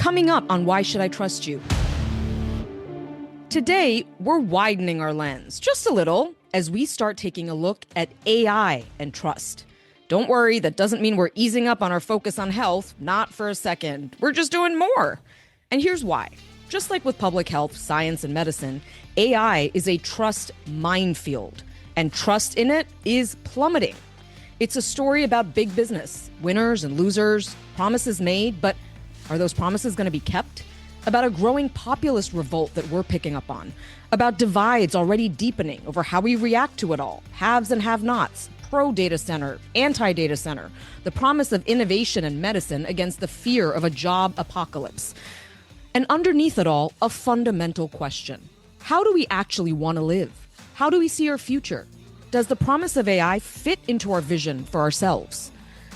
Coming up on Why Should I Trust You? Today, we're widening our lens just a little as we start taking a look at AI and trust. Don't worry, that doesn't mean we're easing up on our focus on health. Not for a second. We're just doing more. And here's why. Just like with public health, science, and medicine, AI is a trust minefield, and trust in it is plummeting. It's a story about big business, winners and losers, promises made, but are those promises going to be kept? About a growing populist revolt that we're picking up on, about divides already deepening over how we react to it all, haves and have-nots, pro-data center, anti-data center, the promise of innovation in medicine against the fear of a job apocalypse. And underneath it all, a fundamental question. How do we actually want to live? How do we see our future? Does the promise of AI fit into our vision for ourselves?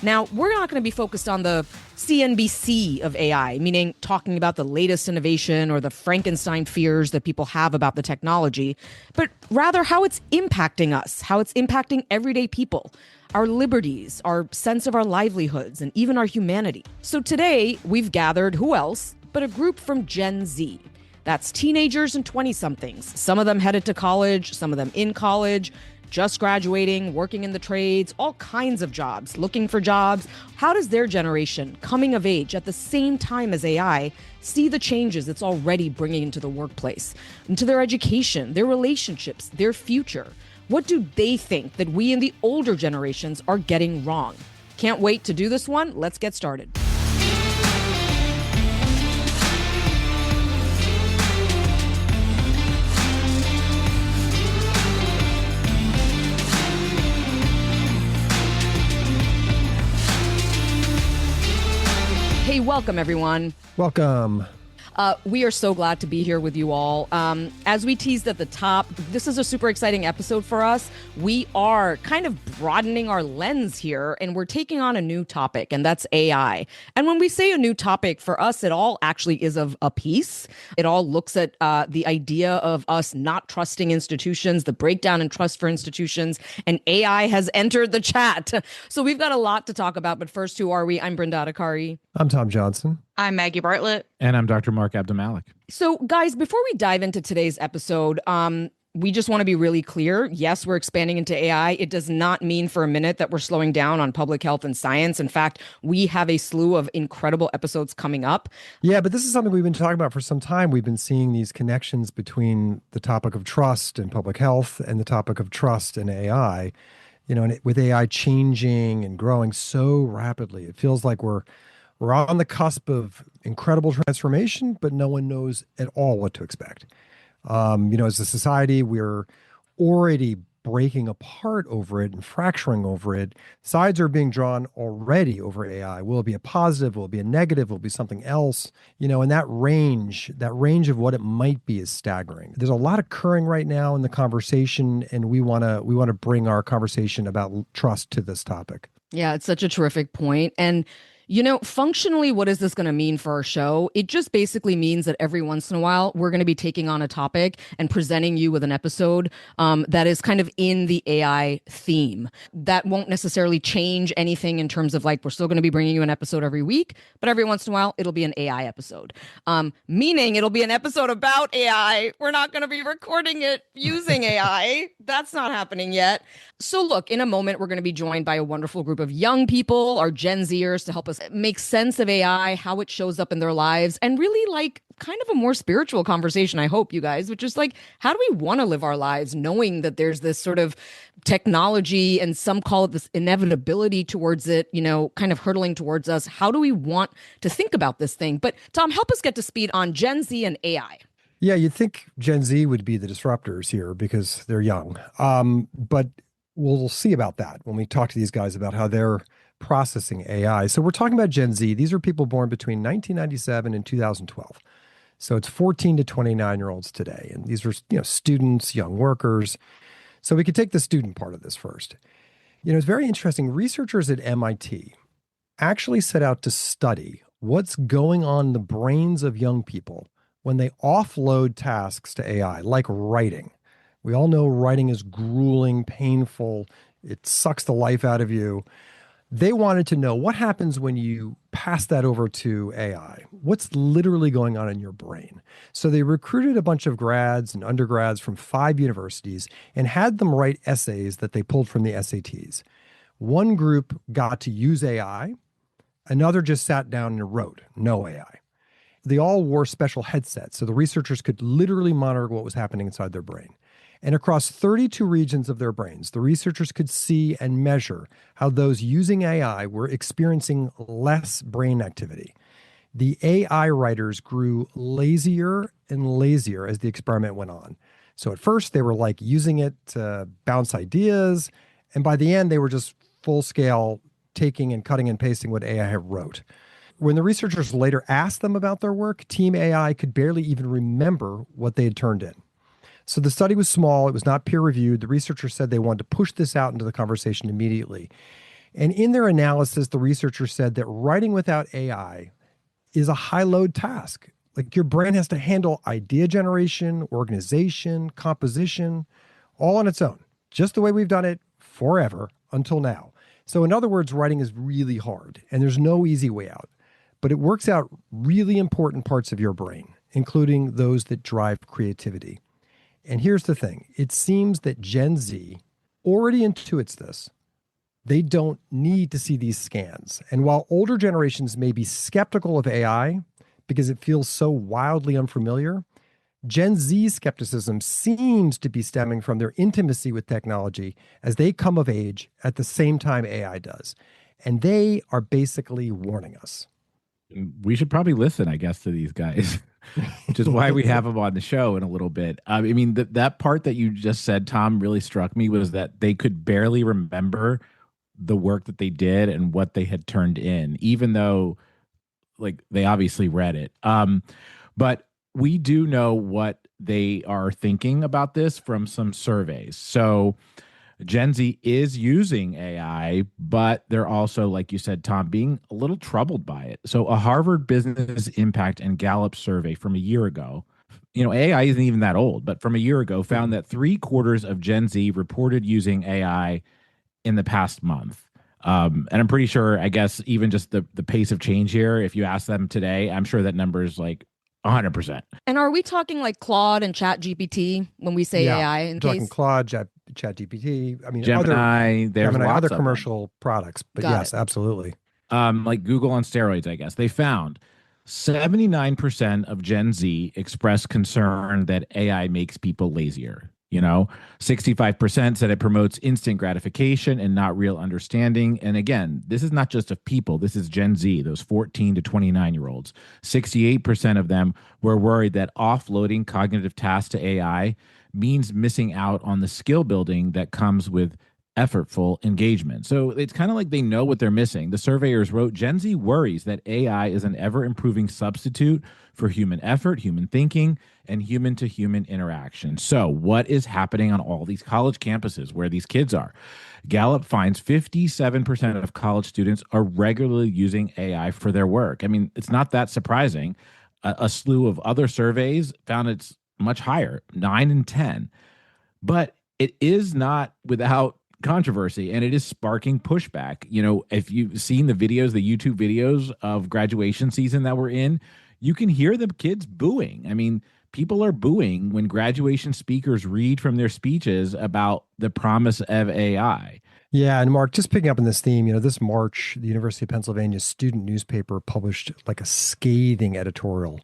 Now, we're not going to be focused on the CNBC of AI, meaning talking about the latest innovation or the Frankenstein fears that people have about the technology, but rather how it's impacting us, how it's impacting everyday people, our liberties, our sense of our livelihoods, and even our humanity. So today, we've gathered who else but a group from Gen Z. That's teenagers and 20-somethings. Some of them headed to college, some of them in college, just graduating, working in the trades, all kinds of jobs, looking for jobs. How does their generation, coming of age at the same time as AI, see the changes it's already bringing into the workplace, into their education, their relationships, their future? What do they think that we in the older generations are getting wrong? Can't wait to do this one. Let's get started. Hey, welcome, everyone. Welcome. We are so glad to be here with you all. As we teased at the top, this is a super exciting episode for us. We are kind of broadening our lens here, and we're taking on a new topic, and that's AI. And when we say a new topic, for us, it all actually is of a piece. It all looks at the idea of us not trusting institutions, the breakdown in trust for institutions, and AI has entered the chat. So we've got a lot to talk about, but first, who are we? I'm Brenda Adhikari. I'm Tom Johnson. I'm Maggie Bartlett. And I'm Dr. Mark Abdumalik. So, guys, before we dive into today's episode, we just want to be really clear. Yes, we're expanding into AI. It does not mean for a minute that we're slowing down on public health and science. In fact, we have a slew of incredible episodes coming up. Yeah, but this is something we've been talking about for some time. We've been seeing these connections between the topic of trust and public health and the topic of trust and AI. You know, and with AI changing and growing so rapidly, it feels like we're on the cusp of incredible transformation, but no one knows at all what to expect. As a society, we're already breaking apart over it and fracturing over it. Sides are being drawn already over AI. Will it be a positive? Will it be a negative? Will it be something else? And that range of what it might be is staggering. There's a lot occurring right now in the conversation, and we want to bring our conversation about trust to this topic. Yeah, it's such a terrific point. And functionally, what is this going to mean for our show? It just basically means that every once in a while, we're going to be taking on a topic and presenting you with an episode that is kind of in the AI theme. That won't necessarily change anything in terms of we're still going to be bringing you an episode every week, but every once in a while, it'll be an AI episode. Meaning it'll be an episode about AI. We're not going to be recording it using AI. That's not happening yet. So look, in a moment, we're going to be joined by a wonderful group of young people, our Gen Zers, to help us make sense of AI, how it shows up in their lives, and really kind of a more spiritual conversation, I hope, you guys, which is how do we want to live our lives knowing that there's this sort of technology, and some call it this inevitability towards it, kind of hurtling towards us. How do we want to think about this thing? But Tom, help us get to speed on Gen Z and AI. Yeah, you'd think Gen Z would be the disruptors here because they're young. But we'll see about that when we talk to these guys about how they're processing AI. So we're talking about Gen Z. These are people born between 1997 and 2012. So it's 14 to 29-year-olds today. And these are, students, young workers. So we could take the student part of this first. It's very interesting. Researchers at MIT actually set out to study what's going on in the brains of young people when they offload tasks to AI, like writing. We all know writing is grueling, painful. It sucks the life out of you. They wanted to know what happens when you pass that over to AI. What's literally going on in your brain? So they recruited a bunch of grads and undergrads from 5 universities and had them write essays that they pulled from the SATs. One group got to use AI, another just sat down and wrote, no AI. They all wore special headsets so the researchers could literally monitor what was happening inside their brain. And across 32 regions of their brains, the researchers could see and measure how those using AI were experiencing less brain activity. The AI writers grew lazier and lazier as the experiment went on. So at first, they were like using it to bounce ideas. And by the end, they were just full scale taking and cutting and pasting what AI had wrote. When the researchers later asked them about their work, Team AI could barely even remember what they had turned in. So the study was small, it was not peer reviewed. The researchers said they wanted to push this out into the conversation immediately. And in their analysis, the researchers said that writing without AI is a high load task. Like your brain has to handle idea generation, organization, composition, all on its own, just the way we've done it forever until now. So, in other words, writing is really hard and there's no easy way out, but it works out really important parts of your brain, including those that drive creativity. And here's the thing, it seems that Gen Z already intuits this. They don't need to see these scans. And while older generations may be skeptical of AI because it feels so wildly unfamiliar, Gen Z skepticism seems to be stemming from their intimacy with technology as they come of age at the same time AI does. And they are basically warning us. We should probably listen, I guess, to these guys, which is why we have them on the show in a little bit. I mean, that part that you just said, Tom, really struck me was that they could barely remember the work that they did and what they had turned in, even though like they obviously read it. But we do know what they are thinking about this from some surveys. So Gen Z is using AI, but they're also, like you said, Tom, being a little troubled by it. So a Harvard Business Impact and Gallup survey from a year ago, AI isn't even that old, but from a year ago found that 3/4 of Gen Z reported using AI in the past month. And I'm pretty sure, I guess, even just the pace of change here, if you ask them today, I'm sure that number is like 100%. And are we talking like Claude and Chat GPT when we say Yeah, AI I'm in talking case? Claude, ChatGPT. I mean, Gemini, there's Gemini, lots other of them. commercial products. But Got it. yes, absolutely. Like Google on steroids, I guess. They found 79% of Gen Z express concern that AI makes people lazier. 65% said it promotes instant gratification and not real understanding. And again, this is not just of people, this is Gen Z, those 14 to 29-year-olds. 68% of them were worried that offloading cognitive tasks to AI means missing out on the skill building that comes with effortful engagement. So it's kind of like they know what they're missing. The surveyors wrote Gen Z worries that AI is an ever improving substitute for human effort, human thinking, and human to human interaction. So, what is happening on all these college campuses where these kids are? Gallup finds 57% of college students are regularly using AI for their work. I mean, it's not that surprising. A slew of other surveys found it's much higher, 9 and 10. But it is not without controversy and it is sparking pushback. If you've seen the videos, the YouTube videos of graduation season that we're in, you can hear the kids booing. I mean, people are booing when graduation speakers read from their speeches about the promise of AI. Yeah, and Mark, just picking up on this theme, this March, the University of Pennsylvania student newspaper published like a scathing editorial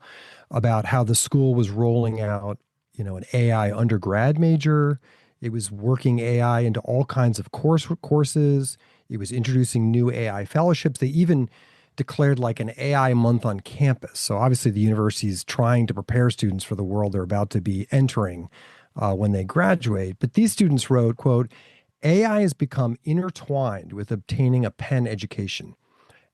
about how the school was rolling out, an AI undergrad major. It was working AI into all kinds of courses. It was introducing new AI fellowships. They even declared like an AI month on campus. So obviously the university is trying to prepare students for the world they're about to be entering when they graduate. But these students wrote, quote, AI has become intertwined with obtaining a Penn education.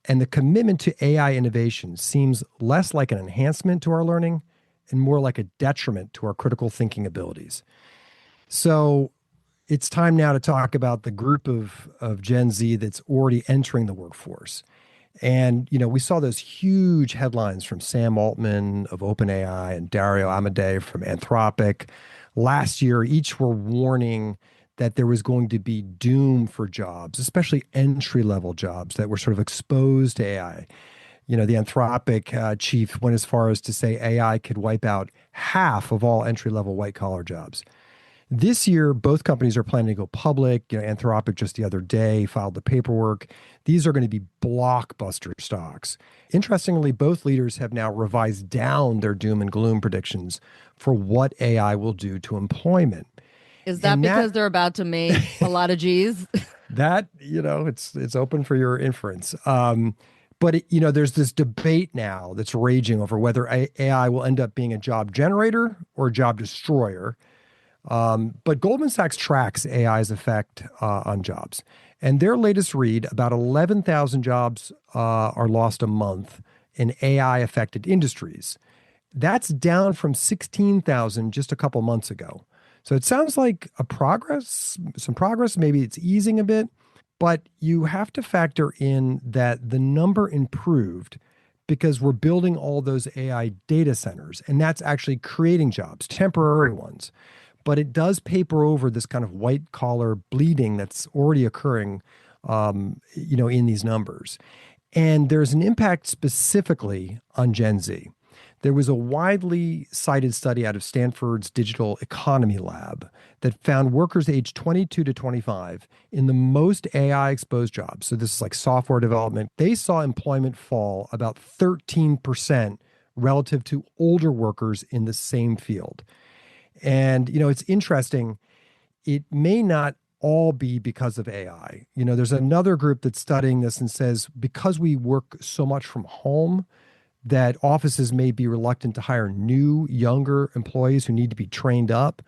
And the commitment to AI innovation seems less like an enhancement to our learning and more like a detriment to our critical thinking abilities. So it's time now to talk about the group of Gen Z that's already entering the workforce. And, we saw those huge headlines from Sam Altman of OpenAI and Dario Amodei from Anthropic last year. Each were warning that there was going to be doom for jobs, especially entry level jobs that were sort of exposed to AI. You know, the Anthropic chief went as far as to say AI could wipe out half of all entry level white collar jobs. This year, both companies are planning to go public. You know, Anthropic just the other day filed the paperwork. These are going to be blockbuster stocks. Interestingly, both leaders have now revised down their doom and gloom predictions for what AI will do to employment. Is that And because they're about to make a lot of G's? that, you know, it's open for your inference. But you know, there's this debate now that's raging over whether AI will end up being a job generator or a job destroyer. But Goldman Sachs tracks AI's effect on jobs. And their latest read, about 11,000 jobs are lost a month in AI-affected industries. That's down from 16,000 just a couple months ago. So it sounds like some progress. Maybe it's easing a bit, but you have to factor in that the number improved because we're building all those AI data centers, and that's actually creating jobs, temporary ones. But it does paper over this kind of white collar bleeding that's already occurring, you know, in these numbers. And there's an impact specifically on Gen Z. There was a widely cited study out of Stanford's Digital Economy Lab that found workers aged 22 to 25 in the most AI exposed jobs. So this is like software development. They saw employment fall about 13% relative to older workers in the same field. And, you know, it's interesting. It may not all be because of AI. You know, there's another group that's studying this and says because we work so much from home, that offices may be reluctant to hire new, younger employees who need to be trained up,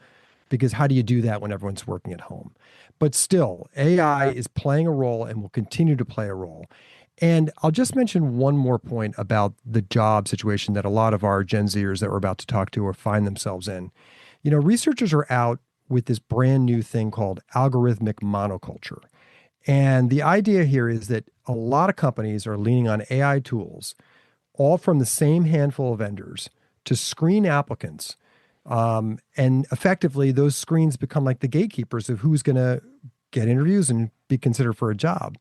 because how do you do that when everyone's working at home? But still, AI is playing a role and will continue to play a role. And I'll just mention one more point about the job situation that a lot of our Gen Zers that we're about to talk to or find themselves in. You know, researchers are out with this brand new thing called algorithmic monoculture. And the idea here is that a lot of companies are leaning on AI tools, all from the same handful of vendors, to screen applicants. And effectively, those screens become like the gatekeepers of who's going to get interviews and be considered for a job.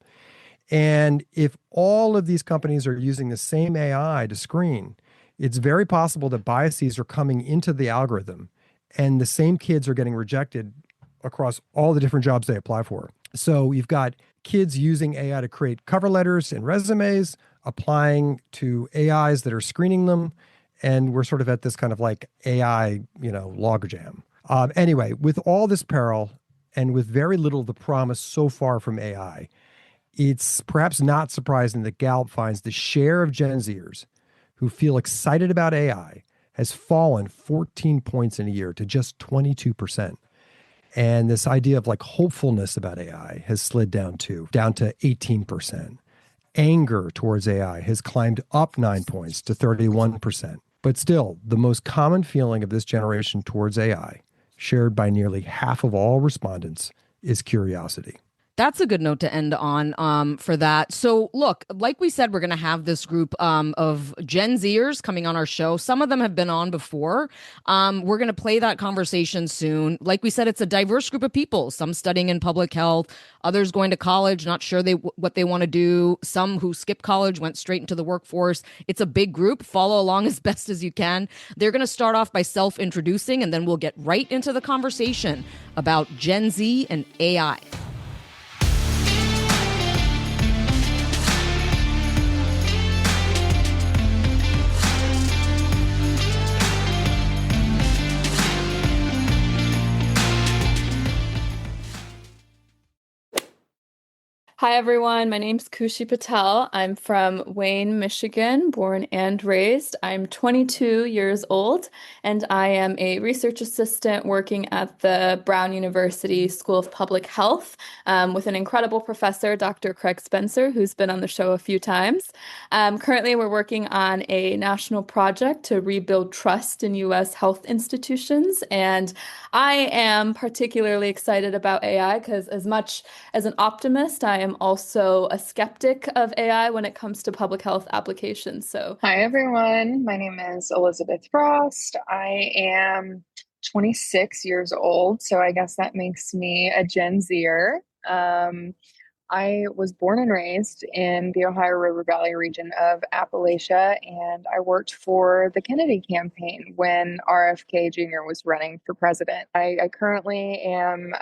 And if all of these companies are using the same AI to screen, it's very possible that biases are coming into the algorithm and the same kids are getting rejected across all the different jobs they apply for. So you've got kids using AI to create cover letters and resumes, applying to AIs that are screening them. And we're sort of at this kind of like AI, you know, logjam. Anyway, with all this peril and with very little of the promise so far from AI, it's perhaps not surprising that Gallup finds the share of Gen Zers who feel excited about AI has fallen 14 points in a year to just 22%. And this idea of like hopefulness about AI has slid down to 18%. Anger towards AI has climbed up 9 points to 31%. But still, the most common feeling of this generation towards AI, shared by nearly half of all respondents, is curiosity. That's a good note to end on for that. So, look, like we said, we're going to have this group of Gen Zers coming on our show. Some of them have been on before. We're going to play that conversation soon. Like we said, it's a diverse group of people, some studying in public health, others going to college, not sure what they want to do, some who skipped college, went straight into the workforce. It's a big group. Follow along as best as you can. They're going to start off by self-introducing, and then we'll get right into the conversation about Gen Z and AI. Hi, everyone. My name's Kushi Patel. I'm from Wayne, Michigan, born and raised. I'm 22 years old, and I am a research assistant working at the Brown University School of Public Health with an incredible professor, Dr. Craig Spencer, who's been on the show a few times. Currently, we're working on a national project to rebuild trust in U.S. health institutions, and I am particularly excited about AI because as much as an optimist, I am also a skeptic of AI when it comes to public health applications. So, hi everyone. My name is Elizabeth Frost. I am 26 years old, so I guess that makes me a Gen Zer. I was born and raised in the Ohio River Valley region of Appalachia, and I worked for the Kennedy campaign when RFK Jr. was running for president. I currently am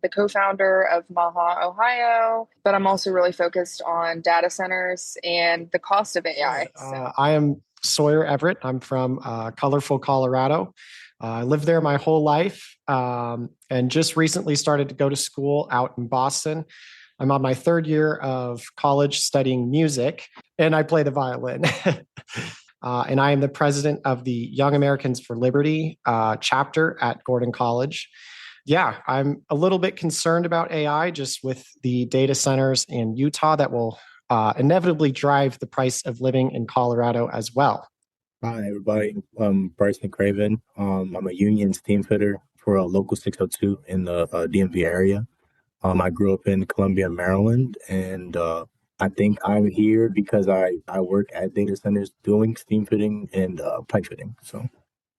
the co-founder of Maha, Ohio, but I'm also really focused on data centers and the cost of AI. I am Sawyer Everett. I'm from colorful Colorado. I lived there my whole life and just recently started to go to school out in Boston. I'm on my third year of college studying music, and I play the violin. And I am the president of the Young Americans for Liberty chapter at Gordon College. Yeah, I'm a little bit concerned about AI just with the data centers in Utah that will inevitably drive the price of living in Colorado as well. Hi, everybody. I'm Bryce McCraven. I'm a union steam fitter for a local 602 in the DMV area. I grew up in Columbia, Maryland, and I think I'm here because I work at data centers doing steam fitting and pipe fitting. So,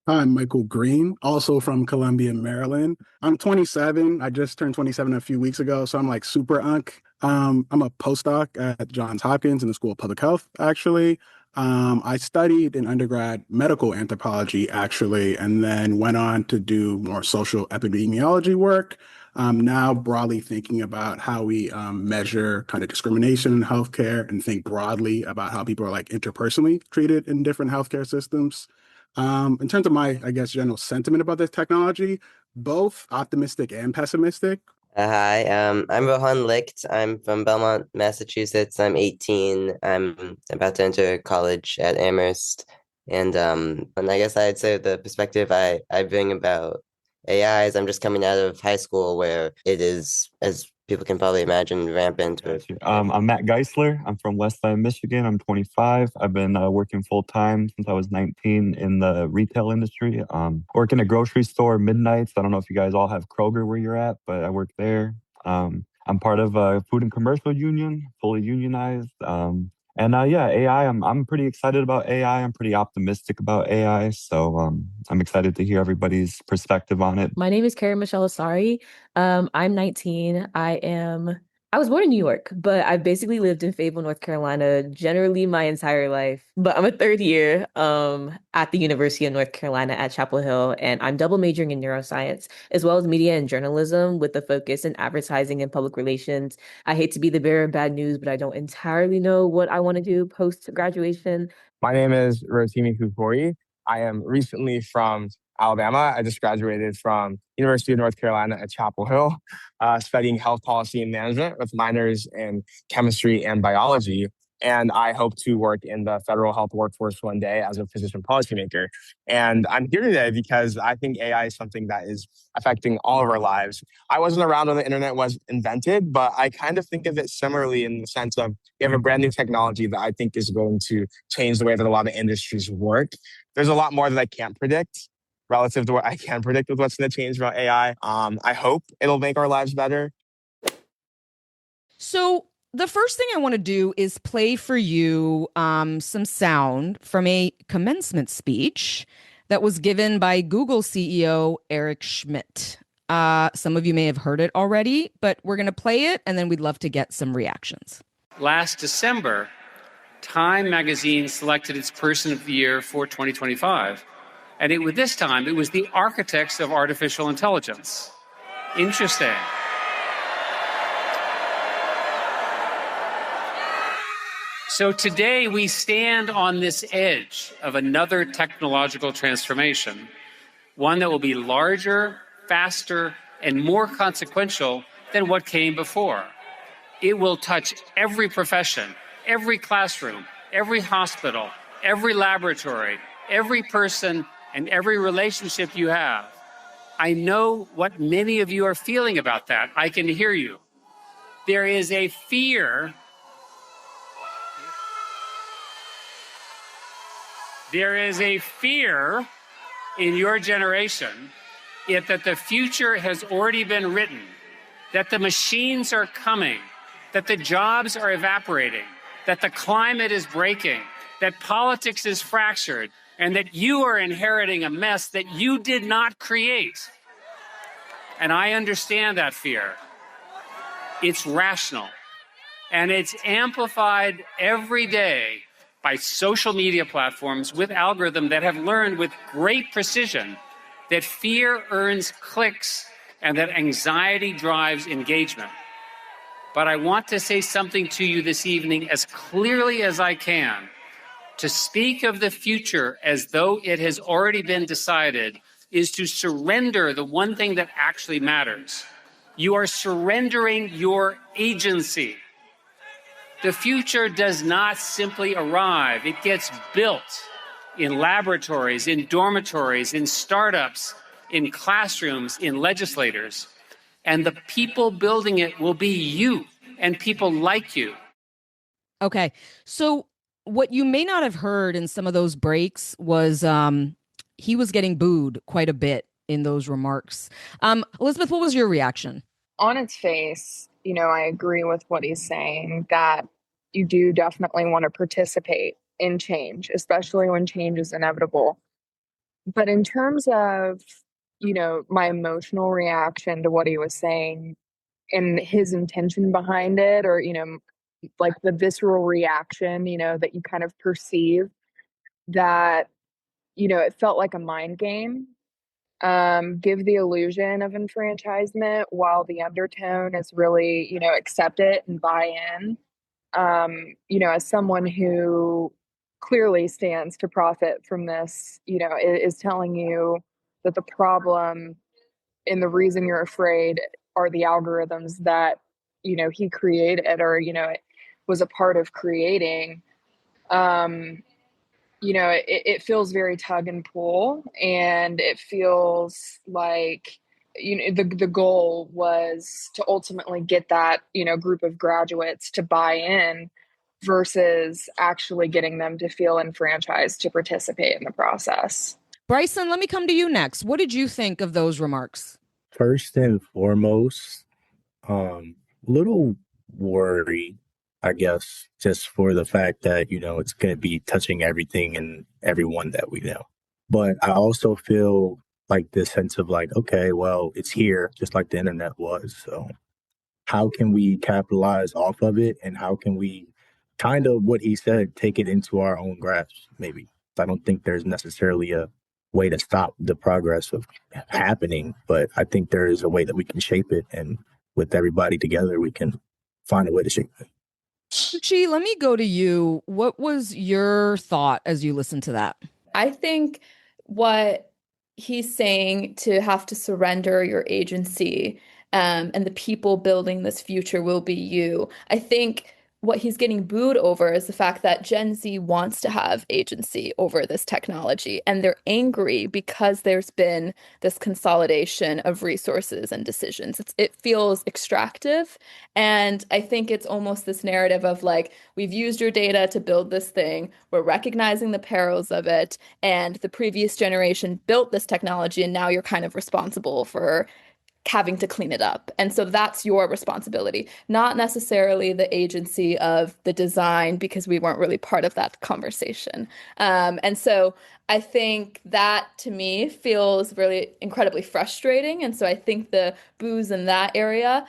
hi, I'm Michael Green, also from Columbia, Maryland. I'm 27. I just turned 27 a few weeks ago, so I'm like super unk. I'm a postdoc at Johns Hopkins in the School of Public Health, actually. I studied in undergrad medical anthropology, actually, and then went on to do more social epidemiology work. Now broadly thinking about how we measure kind of discrimination in healthcare and think broadly about how people are like interpersonally treated in different healthcare systems. In terms of my, I guess, general sentiment about this technology, both optimistic and pessimistic. Hi, I'm Rohan Licht. I'm from Belmont, Massachusetts. I'm 18. I'm about to enter college at Amherst. And I guess I'd say the perspective I bring about AI is I'm just coming out of high school where it is, as people can probably imagine, rampant. I'm Matt Geisler. I'm from Westland, Michigan. I'm 25. I've been working full time since I was 19 in the retail industry. Work in a grocery store midnights. I don't know if you guys all have Kroger where you're at, but I work there. I'm part of a food and commercial union, fully unionized. Yeah, AI, I'm pretty excited about AI. I'm pretty optimistic about AI. So I'm excited to hear everybody's perspective on it. My name is Karen Michelle Asari. I'm 19. I was born in New York, but I've basically lived in Fayetteville, North Carolina, generally my entire life. But I'm a third year at the University of North Carolina at Chapel Hill, and I'm double majoring in neuroscience, as well as media and journalism with a focus in advertising and public relations. I hate to be the bearer of bad news, but I don't entirely know what I want to do post-graduation. My name is Rotimi Kukori. I am recently from Alabama. I just graduated from University of North Carolina at Chapel Hill, studying health policy and management with minors in chemistry and biology. And I hope to work in the federal health workforce one day as a physician policymaker. And I'm here today because I think AI is something that is affecting all of our lives. I wasn't around when the internet was invented, but I kind of think of it similarly in the sense of we have a brand new technology that I think is going to change the way that a lot of industries work. There's a lot more that I can't predict relative to what I can predict with what's going to change about AI. I hope it'll make our lives better. So the first thing I want to do is play for you some sound from a commencement speech that was given by Google CEO Eric Schmidt. Some of you may have heard it already, but we're going to play it and then we'd love to get some reactions. Last December, Time magazine selected its Person of the Year for 2025. And this time, it was the architects of artificial intelligence. Interesting. So today we stand on this edge of another technological transformation, one that will be larger, faster, and more consequential than what came before. It will touch every profession, every classroom, every hospital, every laboratory, every person, and every relationship you have. I know what many of you are feeling about that. I can hear you. There is a fear. There is a fear in your generation that the future has already been written, that the machines are coming, that the jobs are evaporating, that the climate is breaking, that politics is fractured, and that you are inheriting a mess that you did not create. And I understand that fear. It's rational, and it's amplified every day by social media platforms with algorithms that have learned with great precision that fear earns clicks and that anxiety drives engagement. But I want to say something to you this evening as clearly as I can. To speak of the future as though it has already been decided is to surrender the one thing that actually matters. You are surrendering your agency. The future does not simply arrive. It gets built in laboratories, in dormitories, in startups, in classrooms, in legislators. And the people building it will be you and people like you. Okay. So what you may not have heard in some of those breaks was he was getting booed quite a bit in those remarks. Elizabeth, what was your reaction? On its face, I agree with what he's saying, that you do definitely want to participate in change, especially when change is inevitable. But in terms of, my emotional reaction to what he was saying and his intention behind it, or, like the visceral reaction, that you kind of perceive, that, it felt like a mind game. Give the illusion of enfranchisement while the undertone is really, accept it and buy in. As someone who clearly stands to profit from this, is telling you that the problem and the reason you're afraid are the algorithms that, he created, or, was a part of creating. It feels very tug and pull, and it feels like, the goal was to ultimately get that, group of graduates to buy in versus actually getting them to feel enfranchised to participate in the process. Bryson, let me come to you next. What did you think of those remarks? First and foremost, little worried, I guess, just for the fact that, it's going to be touching everything and everyone that we know. But I also feel like this sense of like, okay, well, it's here, just like the internet was. So how can we capitalize off of it? And how can we kind of, what he said, take it into our own grasp, maybe? I don't think there's necessarily a way to stop the progress of happening, but I think there is a way that we can shape it. And with everybody together, we can find a way to shape it. Chi, let me go to you. What was your thought as you listened to that? I think what he's saying, to have to surrender your agency, and the people building this future will be you. I think what he's getting booed over is the fact that Gen Z wants to have agency over this technology, and they're angry because there's been this consolidation of resources and decisions. It feels extractive, and I think it's almost this narrative of like, we've used your data to build this thing, we're recognizing the perils of it, and the previous generation built this technology, and now you're kind of responsible for having to clean it up. And so that's your responsibility, not necessarily the agency of the design, because we weren't really part of that conversation. And so I think that to me feels really incredibly frustrating. And so I think the boos in that area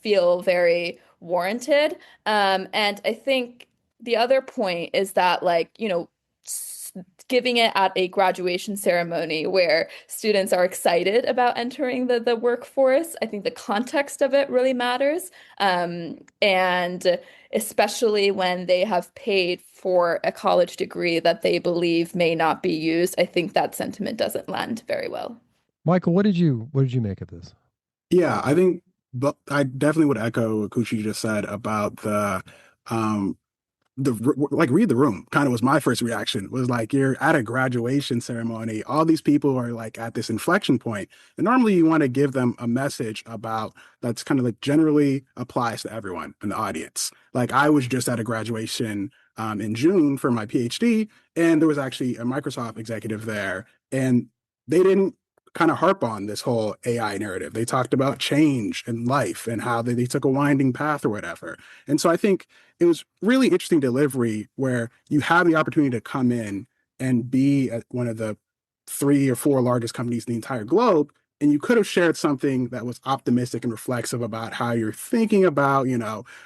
feel very warranted. And I think the other point is that, like, giving it at a graduation ceremony where students are excited about entering the workforce. I think the context of it really matters. And especially when they have paid for a college degree that they believe may not be used, I think that sentiment doesn't land very well. Michael, what did you make of this? Yeah, I think, but I definitely would echo what Kushi just said about like read the room kind of was my first reaction. Was like, you're at a graduation ceremony, all these people are like at this inflection point, and normally you want to give them a message about that's kind of like generally applies to everyone in the audience. Like, I was just at a graduation in June for my PhD, and there was actually a Microsoft executive there, and they didn't kind of harp on this whole AI narrative. They talked about change and life and how they took a winding path or whatever. And so I think it was really interesting delivery where you have the opportunity to come in and be at one of the 3 or 4 largest companies in the entire globe. And you could have shared something that was optimistic and reflexive about how you're thinking about,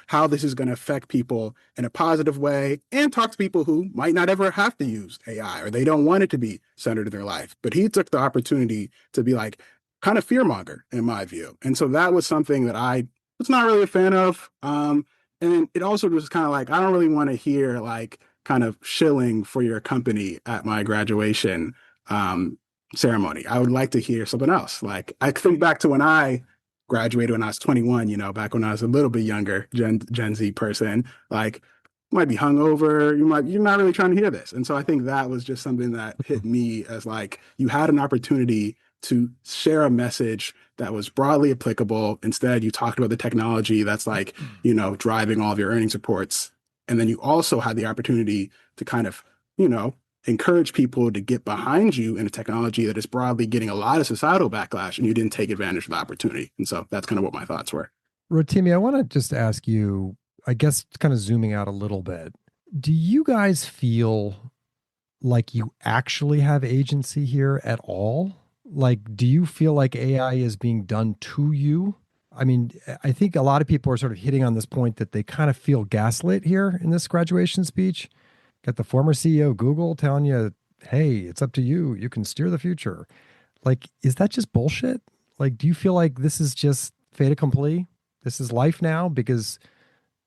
how this is going to affect people in a positive way, and talk to people who might not ever have to use AI or they don't want it to be centered in their life. But he took the opportunity to be like kind of fearmonger, in my view. And so that was something that I was not really a fan of. And it also was kind of like, I don't really want to hear like kind of shilling for your company at my graduation ceremony. I would like to hear something else. Like I think back to when I graduated when I was 21, back when I was a little bit younger, Gen Z person, like might be hungover, you're not really trying to hear this. And so I think that was just something that hit me as like you had an opportunity to share a message that was broadly applicable. Instead, you talked about the technology that's like, driving all of your earnings reports. And then you also had the opportunity to kind of, encourage people to get behind you in a technology that is broadly getting a lot of societal backlash, and you didn't take advantage of the opportunity. And so that's kind of what my thoughts were. Rotimi, I want to just ask you, I guess kind of zooming out a little bit, do you guys feel like you actually have agency here at all? Like, do you feel like AI is being done to you? I mean, I think a lot of people are sort of hitting on this point that they kind of feel gaslit here in this graduation speech. Got the former CEO of Google telling you, hey, it's up to you. You can steer the future. Like, is that just bullshit? Like, do you feel like this is just fait accompli? This is life now because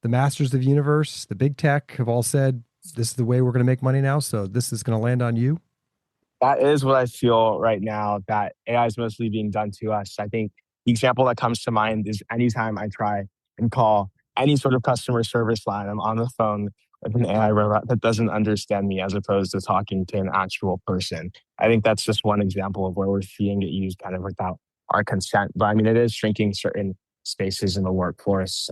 the masters of the universe, the big tech have all said, this is the way we're going to make money now. So this is going to land on you. That is what I feel right now, that AI is mostly being done to us. I think the example that comes to mind is anytime I try and call any sort of customer service line, I'm on the phone with an AI robot that doesn't understand me as opposed to talking to an actual person. I think that's just one example of where we're seeing it used kind of without our consent. But I mean, it is shrinking certain spaces in the workforce.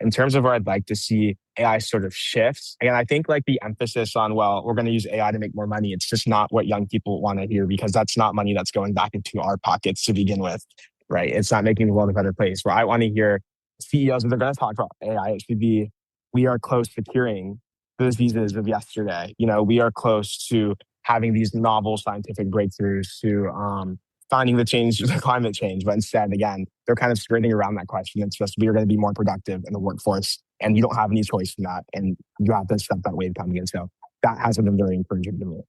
In terms of where I'd like to see AI sort of shift, again, I think like the emphasis on, well, we're going to use AI to make more money. It's just not what young people want to hear, because that's not money that's going back into our pockets to begin with, right? It's not making the world a better place. Where I want to hear CEOs, if they're going to talk about AI, it should be, we are close to curing the diseases of yesterday. We are close to having these novel scientific breakthroughs, to finding the climate change. But instead, again, they're kind of skirting around that question. It's just, we are going to be more productive in the workforce, and you don't have any choice in that, and you have to step that wave coming in. So that hasn't been very encouraging to me.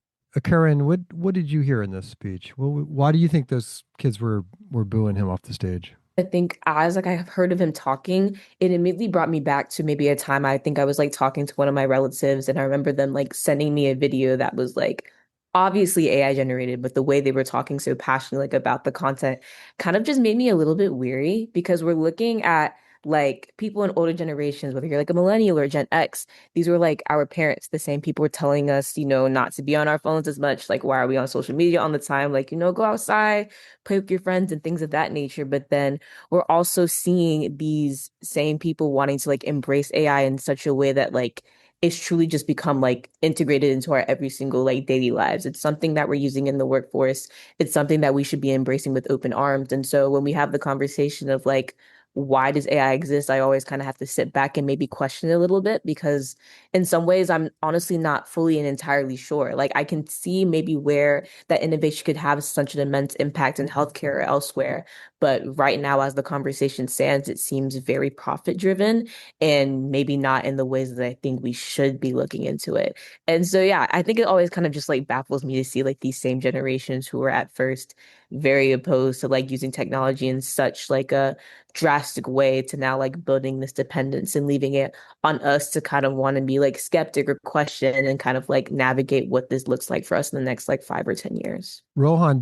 Karen, what did you hear in this speech? Why do you think those kids were booing him off the stage? I think as like I have heard of him talking, it immediately brought me back to maybe a time I think I was like talking to one of my relatives, and I remember them like sending me a video that was like obviously AI generated, but the way they were talking so passionately like, about the content kind of just made me a little bit weary, because we're looking at like people in older generations, whether you're like a millennial or Gen X, these were like our parents. The same people were telling us, not to be on our phones as much. Like, why are we on social media all the time? Like, go outside, play with your friends and things of that nature. But then we're also seeing these same people wanting to like embrace AI in such a way that like it's truly just become like integrated into our every single like daily lives. It's something that we're using in the workforce. It's something that we should be embracing with open arms. And so when we have the conversation of like, why does AI exist? I always kind of have to sit back and maybe question it a little bit, because in some ways I'm honestly not fully and entirely sure. Like I can see maybe where that innovation could have such an immense impact in healthcare or elsewhere. But right now, as the conversation stands, it seems very profit driven and maybe not in the ways that I think we should be looking into it. And so, yeah, I think it always kind of just like baffles me to see like these same generations who were at first very opposed to like using technology in such like a drastic way to now like building this dependence and leaving it on us to kind of want to be like skeptic or question and kind of like navigate what this looks like for us in the next like 5 or 10 years. Rohan,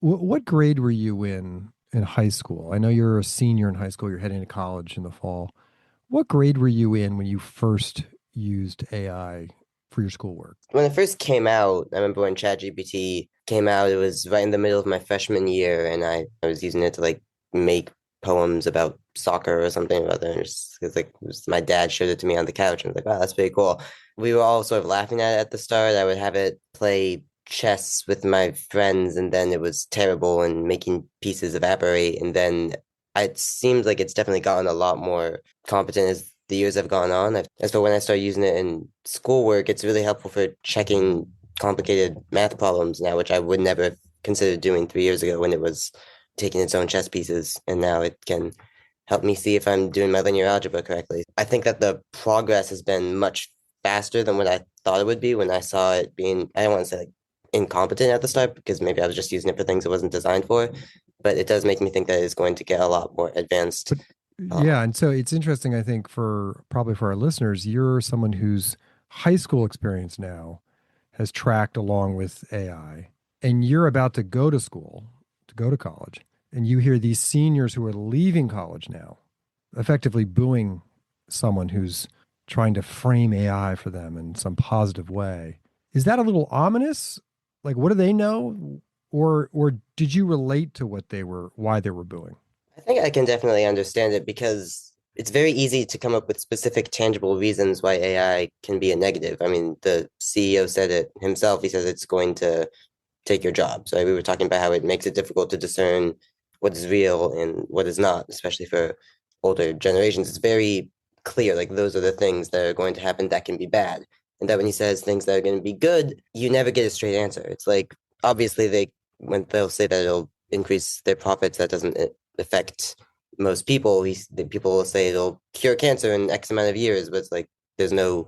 what grade were you in high school? I know you're a senior in high school. You're heading to college in the fall. What grade were you in when you first used AI for your schoolwork? When it first came out, I remember when ChatGPT came out, it was right in the middle of my freshman year, and I was using it to like make poems about soccer or something about that. Because my dad showed it to me on the couch, and I was like, wow, that's pretty cool. We were all sort of laughing at the start. I would have it play chess with my friends, and then it was terrible and making pieces evaporate. And then it seems like it's definitely gotten a lot more competent as the years have gone on. As for when I started using it in schoolwork, it's really helpful for checking complicated math problems now, which I would never have considered doing 3 years ago when it was taking its own chess pieces. And now it can help me see if I'm doing my linear algebra correctly. I think that the progress has been much faster than what I thought it would be when I saw it being, I don't want to say like incompetent at the start because maybe I was just using it for things it wasn't designed for, but it does make me think that it's going to get a lot more advanced. Yeah, and so it's interesting, I think, for probably for our listeners, you're someone whose high school experience now has tracked along with AI, and you're about to go to school, to go to college, and you hear these seniors who are leaving college now effectively booing someone who's trying to frame AI for them in some positive way. Is that a little ominous? Like, what do they know? Or did you relate to why they were booing? I think I can definitely understand it because it's very easy to come up with specific, tangible reasons why AI can be a negative. I mean, the CEO said it himself. He says it's going to take your job. So we were talking about how it makes it difficult to discern what is real and what is not, especially for older generations. It's very clear, like those are the things that are going to happen that can be bad. And that when he says things that are going to be good, you never get a straight answer. It's like, obviously, when they'll say that it'll increase their profits, that doesn't affect most people. The people will say it'll cure cancer in X amount of years, but it's like there's no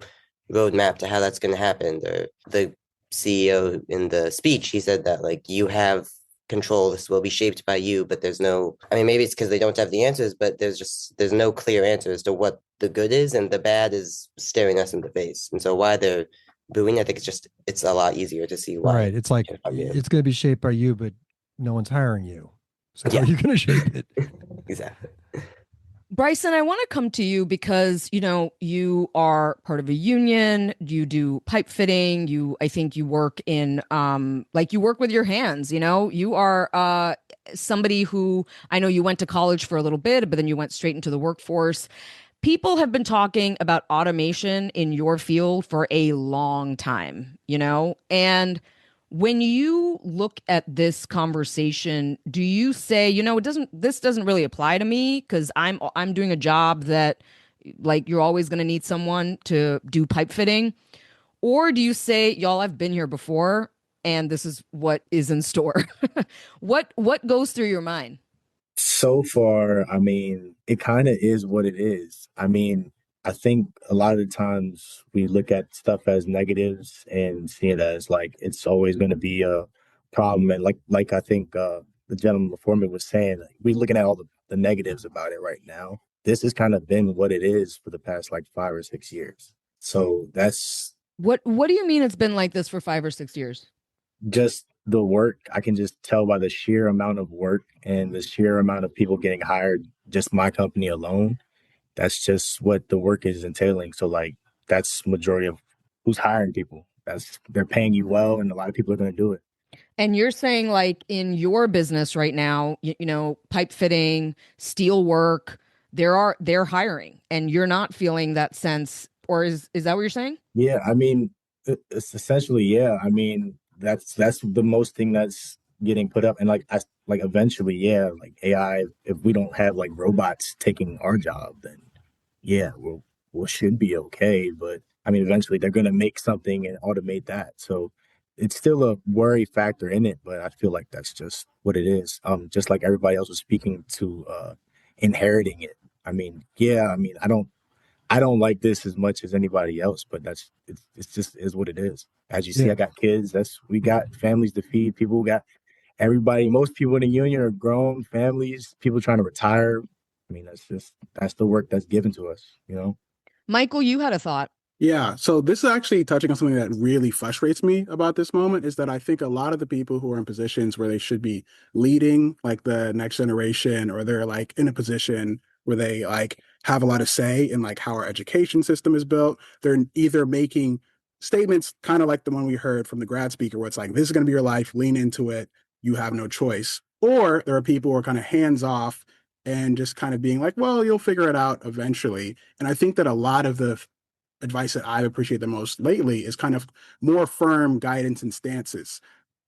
roadmap to how that's going to happen. Or the CEO in the speech, he said that like you have control, this will be shaped by you, but there's no, I mean, maybe it's because they don't have the answers, but there's no clear answer as to what the good is, and the bad is staring us in the face. And so why they're booing, I think it's a lot easier to see why. Right. It's like it's going to be shaped by you, but no one's hiring you. So how Yeah. are you going to shape it? Exactly. Bryson, I want to come to you because, you are part of a union, you do pipe fitting, I think you work in, you work with your hands, you are somebody who, I know you went to college for a little bit, but then you went straight into the workforce. People have been talking about automation in your field for a long time, and when you look at this conversation, do you say, this doesn't really apply to me because I'm doing a job that like you're always going to need someone to do pipe fitting? Or do you say, y'all, I've been here before and this is what is in store? What goes through your mind? So far, I mean, it kind of is what it is. I mean, I think a lot of the times we look at stuff as negatives and see it as like it's always going to be a problem. And like I think the gentleman before me was saying, like, we're looking at all the negatives about it right now. This has kind of been what it is for the past like 5 or 6 years. So that's What do you mean it's been like this for 5 or 6 years? just the work. I can just tell by the sheer amount of work and the sheer amount of people getting hired, just my company alone. That's just what the work is entailing. So like that's majority of who's hiring people. They're paying you well, and a lot of people are going to do it. And you're saying like in your business right now, pipe fitting, steel work, they're hiring and you're not feeling that sense, or is that what you're saying? Yeah, I mean, it's essentially, yeah. I mean, that's the most thing that's getting put up, and like eventually, yeah, like AI. If we don't have like robots taking our job, then yeah, we should be okay. But I mean, eventually they're gonna make something and automate that. So it's still a worry factor in it, but I feel like that's just what it is. Just like everybody else was speaking to inheriting it. I mean, yeah, I mean, I don't like this as much as anybody else, but it's just is what it is. As you see, Yeah. I got kids. We got families to feed. People got everybody. Most people in the union are grown families. People trying to retire. I mean, that's the work that's given to us. Michael, you had a thought. Yeah, so this is actually touching on something that really frustrates me about this moment is that I think a lot of the people who are in positions where they should be leading like the next generation, or they're like in a position where they like have a lot of say in like how our education system is built, they're either making statements kind of like the one we heard from the grad speaker where it's like, this is going to be your life, lean into it, you have no choice. Or there are people who are kind of hands off and just kind of being like, well, you'll figure it out eventually. And I think that a lot of the advice that I appreciate the most lately is kind of more firm guidance and stances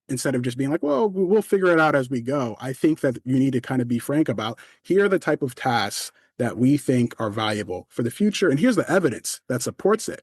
instead of just being like, well, we'll figure it out as we go. I think that you need to kind of be frank about here are the type of tasks that we think are valuable for the future. And here's the evidence that supports it.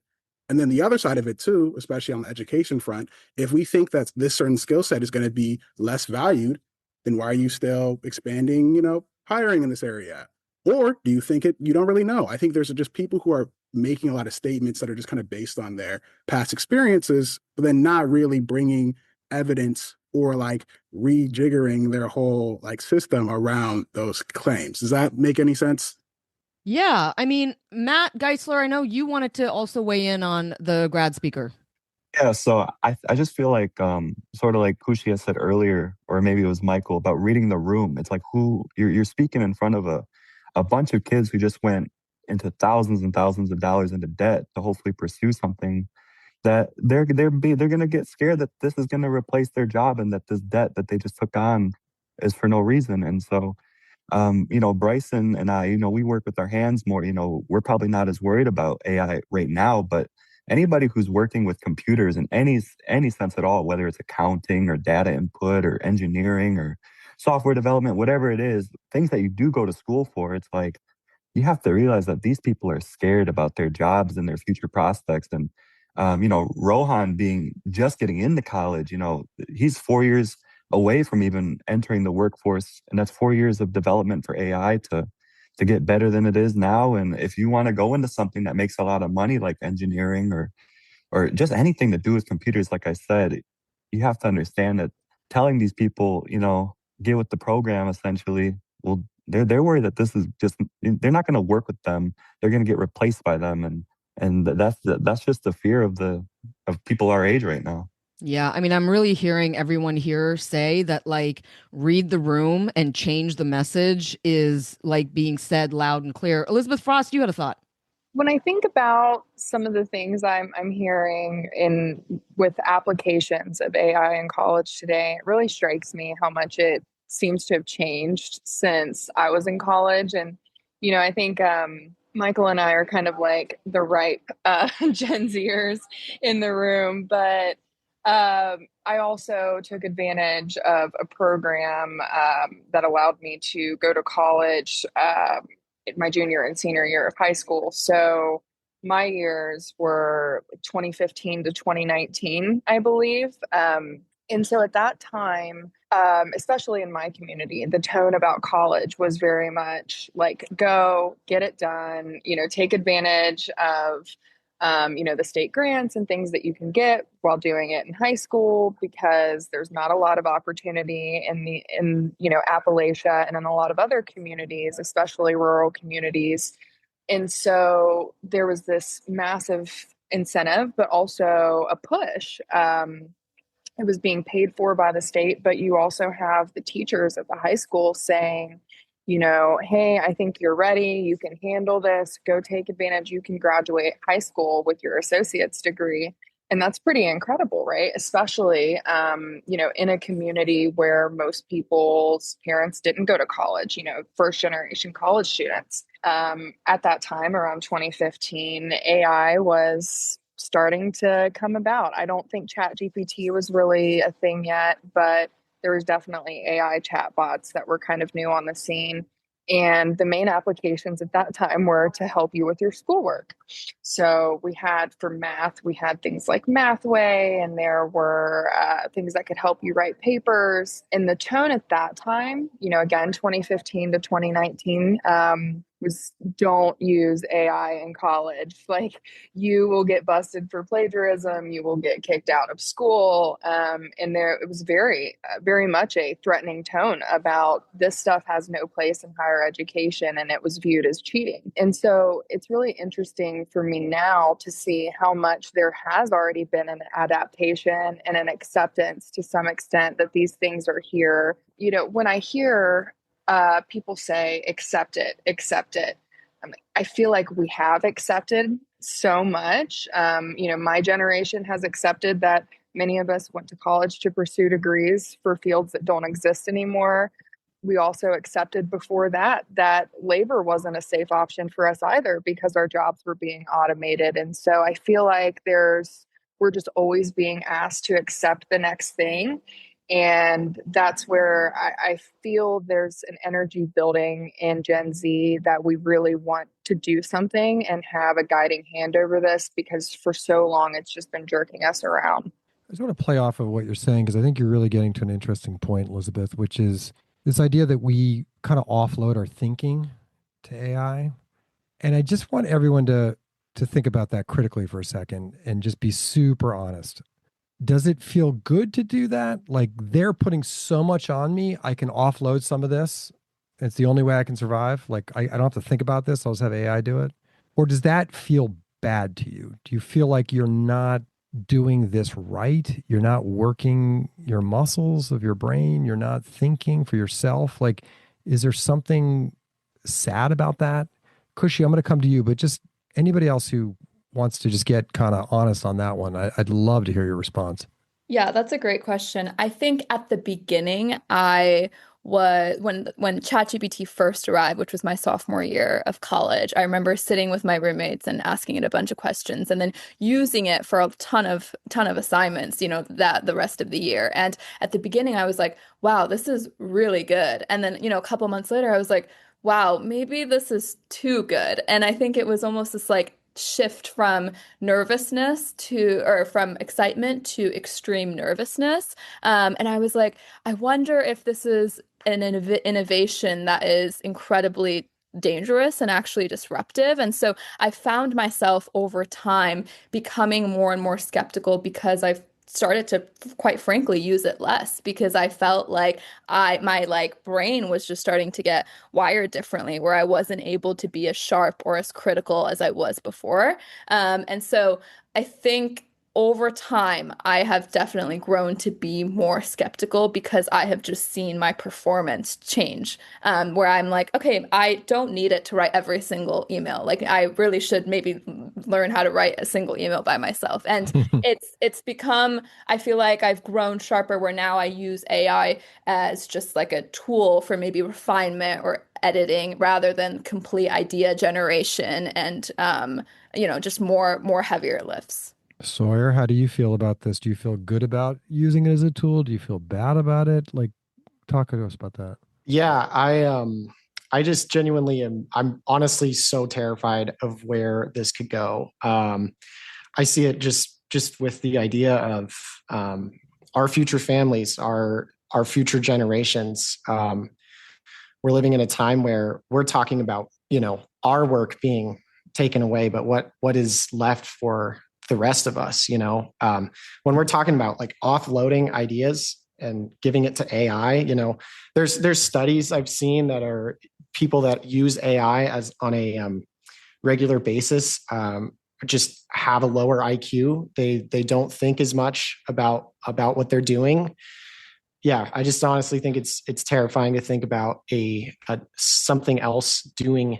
And then the other side of it too, especially on the education front, if we think that this certain skill set is going to be less valued, then why are you still expanding, hiring in this area? Or do you think you don't really know? I think there's just people who are making a lot of statements that are just kind of based on their past experiences, but then not really bringing evidence or like rejiggering their whole like system around those claims. Does that make any sense? Yeah, I mean, Matt Geisler, I know you wanted to also weigh in on the grad speaker. Yeah, so I just feel like sort of like Kushi said earlier, or maybe it was Michael, about reading the room. It's like who you're speaking in front of a bunch of kids who just went into thousands and thousands of dollars into debt to hopefully pursue something that they're gonna get scared that this is gonna replace their job and that this debt that they just took on is for no reason. And so Bryson and I, we work with our hands more. We're probably not as worried about AI right now, but anybody who's working with computers in any sense at all, whether it's accounting or data input or engineering or software development, whatever it is, things that you do go to school for, it's like you have to realize that these people are scared about their jobs and their future prospects. And Rohan being just getting into college, he's 4 years away from even entering the workforce, and that's 4 years of development for AI to get better than it is now. And if you want to go into something that makes a lot of money, like engineering or just anything to do with computers, like I said, you have to understand that telling these people, get with the program essentially, well, they're worried that this is just they're not going to work with them. They're going to get replaced by them, and that's just the fear of people our age right now. Yeah, I mean, I'm really hearing everyone here say that, like, read the room and change the message is like being said loud and clear. Elizabeth Frost, you had a thought. When I think about some of the things I'm hearing in with applications of AI in college today, it really strikes me how much it seems to have changed since I was in college. And I think Michael and I are kind of like the ripe Gen Zers in the room, but I also took advantage of a program that allowed me to go to college in my junior and senior year of high school. So my years were 2015 to 2019, I believe. And so at that time, especially in my community, the tone about college was very much like, go get it done, take advantage of the state grants and things that you can get while doing it in high school, because there's not a lot of opportunity in Appalachia and in a lot of other communities, especially rural communities. And so there was this massive incentive, but also a push. It was being paid for by the state, but you also have the teachers at the high school saying, hey, I think you're ready. You can handle this. Go take advantage. You can graduate high school with your associate's degree. And that's pretty incredible, right? Especially, in a community where most people's parents didn't go to college, first generation college students. At that time, around 2015, AI was starting to come about. I don't think ChatGPT was really a thing yet, but there was definitely AI chatbots that were kind of new on the scene. And the main applications at that time were to help you with your schoolwork. So we had for math, we had things like Mathway, and there were things that could help you write papers. And the tone at that time, again, 2015 to 2019, was don't use AI in college. Like, you will get busted for plagiarism, you will get kicked out of school. And there it was very, very much a threatening tone about this stuff has no place in higher education, and it was viewed as cheating. And so it's really interesting for me now to see how much there has already been an adaptation and an acceptance to some extent that these things are here. When I hear people say, accept it. I feel like we have accepted so much. My generation has accepted that many of us went to college to pursue degrees for fields that don't exist anymore. We also accepted before that labor wasn't a safe option for us either, because our jobs were being automated. And so I feel like we're just always being asked to accept the next thing. And that's where I feel there's an energy building in Gen Z that we really want to do something and have a guiding hand over this, because for so long it's just been jerking us around. I just want to play off of what you're saying, because I think you're really getting to an interesting point, Elizabeth, which is this idea that we kind of offload our thinking to AI. And I just want everyone to think about that critically for a second and just be super honest. Does it feel good to do that? Like, they're putting so much on me, I can offload some of this. It's the only way I can survive. Like, I don't have to think about this. I'll just have AI do it. Or does that feel bad to you? Do you feel like you're not doing this right? You're not working your muscles of your brain. You're not thinking for yourself. Like, is there something sad about that? Kushi, I'm going to come to you, but just anybody else who wants to just get kind of honest on that one, I'd love to hear your response. Yeah, that's a great question. I think at the beginning, I was when ChatGPT first arrived, which was my sophomore year of college, I remember sitting with my roommates and asking it a bunch of questions and then using it for a ton of assignments, that the rest of the year. And at the beginning, I was like, wow, this is really good. And then, a couple months later, I was like, wow, maybe this is too good. And I think it was almost this like shift from from excitement to extreme nervousness. And I was like, I wonder if this is an innovation that is incredibly dangerous and actually disruptive. And so I found myself over time becoming more and more skeptical because I've started to quite frankly use it less because I felt like my like brain was just starting to get wired differently where I wasn't able to be as sharp or as critical as I was before. And so I think over time, I have definitely grown to be more skeptical because I have just seen my performance change, where I'm like, okay, I don't need it to write every single email. Like I really should maybe learn how to write a single email by myself. And it's become, I feel like I've grown sharper where now I use AI as just like a tool for maybe refinement or editing rather than complete idea generation and just more heavier lifts. Sawyer, how do you feel about this? Do you feel good about using it as a tool? Do you feel bad about it? Like, talk to us about that. Yeah, I just genuinely I'm honestly so terrified of where this could go. I see it just with the idea of our future families, our future generations. We're living in a time where we're talking about, our work being taken away, but what is left for the rest of us, when we're talking about like offloading ideas and giving it to AI, there's studies I've seen that are people that use AI as on a regular basis, just have a lower IQ. They don't think as much about what they're doing. Yeah, I just honestly think it's terrifying to think about a something else doing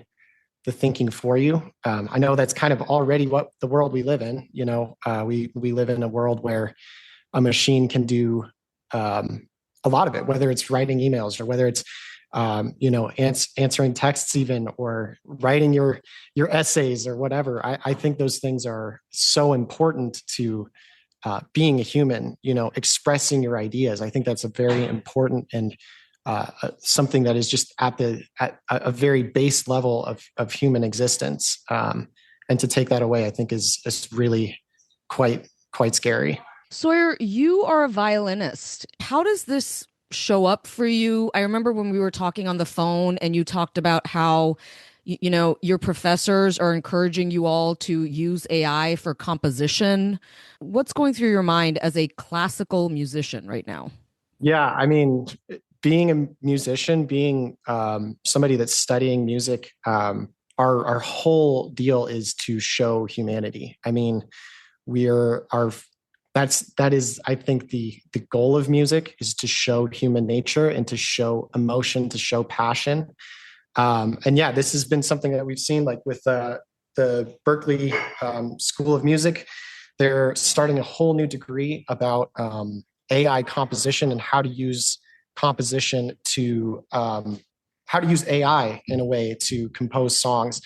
the thinking for you. I know that's kind of already what the world we live in. We live in a world where a machine can do a lot of it, whether it's writing emails or whether it's answering texts even, or writing your essays or whatever. I think those things are so important to being a human. Expressing your ideas. I think that's a very important and something that is just at a very base level of human existence, and to take that away, I think is really quite scary. Sawyer, you are a violinist. How does this show up for you? I remember when we were talking on the phone and you talked about how your professors are encouraging you all to use AI for composition. What's going through your mind as a classical musician right now? Yeah, I mean, being a musician, being somebody that's studying music, our whole deal is to show humanity. I mean, that is, I think the goal of music is to show human nature and to show emotion, to show passion. And yeah, this has been something that we've seen, like with the Berklee School of Music. They're starting a whole new degree about AI composition and how to use composition to how to use AI in a way to compose songs.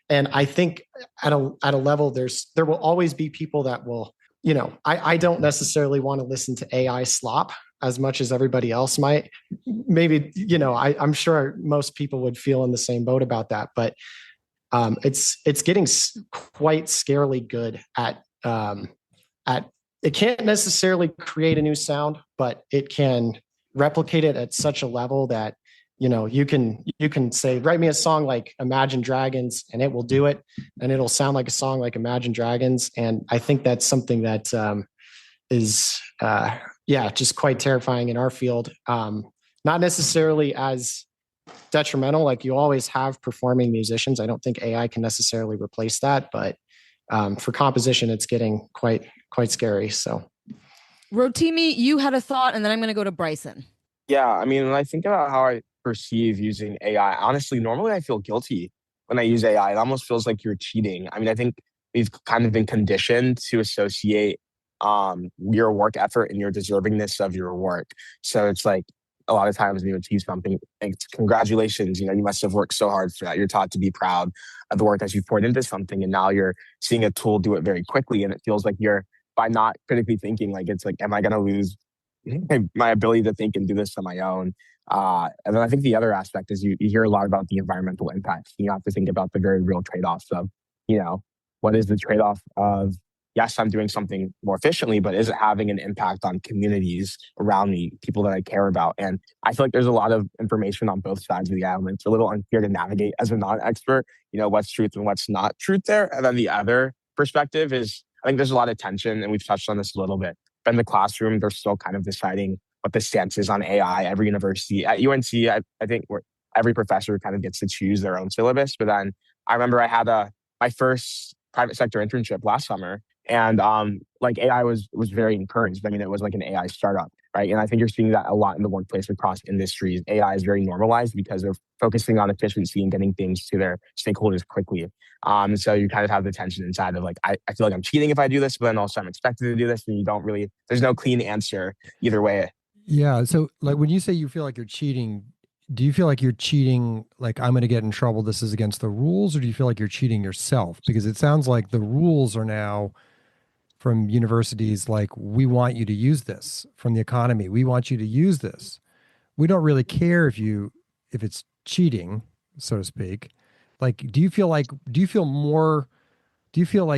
And I think at a level, there will always be people that will, I don't necessarily want to listen to AI slop. as much as everybody else might. Maybe, I'm sure most people would feel in the same boat about that, but it's getting quite scarily good at it can't necessarily create a new sound, but it can replicate it at such a level that you can say, write me a song like Imagine Dragons, and it will do it, and it'll sound like a song like Imagine Dragons. And I think that's something that is just quite terrifying in our field. Not necessarily as detrimental, like you always have performing musicians. I don't think AI can necessarily replace that, but for composition, it's getting quite scary. So, Rotimi, you had a thought, and then I'm going to go to Bryson. Yeah, I mean, when I think about how I perceive using AI, honestly, normally I feel guilty when I use AI. It almost feels like you're cheating. I mean, I think we've kind of been conditioned to associate your work effort and your deservingness of your work. So it's like a lot of times when you achieve something, like, congratulations, you must have worked so hard for that. You're taught to be proud of the work that you've poured into something, and now you're seeing a tool do it very quickly, and it feels like you're, by not critically thinking, like, it's like, am I going to lose my ability to think and do this on my own? And then I think the other aspect is you hear a lot about the environmental impacts. You have to think about the very real trade-offs of, what is the trade-off of, yes, I'm doing something more efficiently, but is it having an impact on communities around me, people that I care about? And I feel like there's a lot of information on both sides of the island. It's a little unclear to navigate as a non-expert, what's truth and what's not truth there. And then the other perspective is, I think there's a lot of tension, and we've touched on this a little bit. But in the classroom, they're still kind of deciding what the stance is on AI. Every university at UNC, I think every professor kind of gets to choose their own syllabus. But then I remember I had my first private sector internship last summer, and like AI was very encouraged. I mean, it was like an AI startup, right? And I think you're seeing that a lot in the workplace across industries. AI is very normalized because they're focusing on efficiency and getting things to their stakeholders quickly. So you kind of have the tension inside of like, I feel like I'm cheating if I do this, but then also I'm expected to do this, and you don't really, there's no clean answer either way. Yeah. So like when you say you feel like you're cheating, do you feel like you're cheating, like I'm going to get in trouble, this is against the rules, or do you feel like you're cheating yourself? Because it sounds like the rules are now from universities like, we want you to use this, from the economy, we want you to use this. We don't really care if it's cheating, so to speak. Like, do you feel like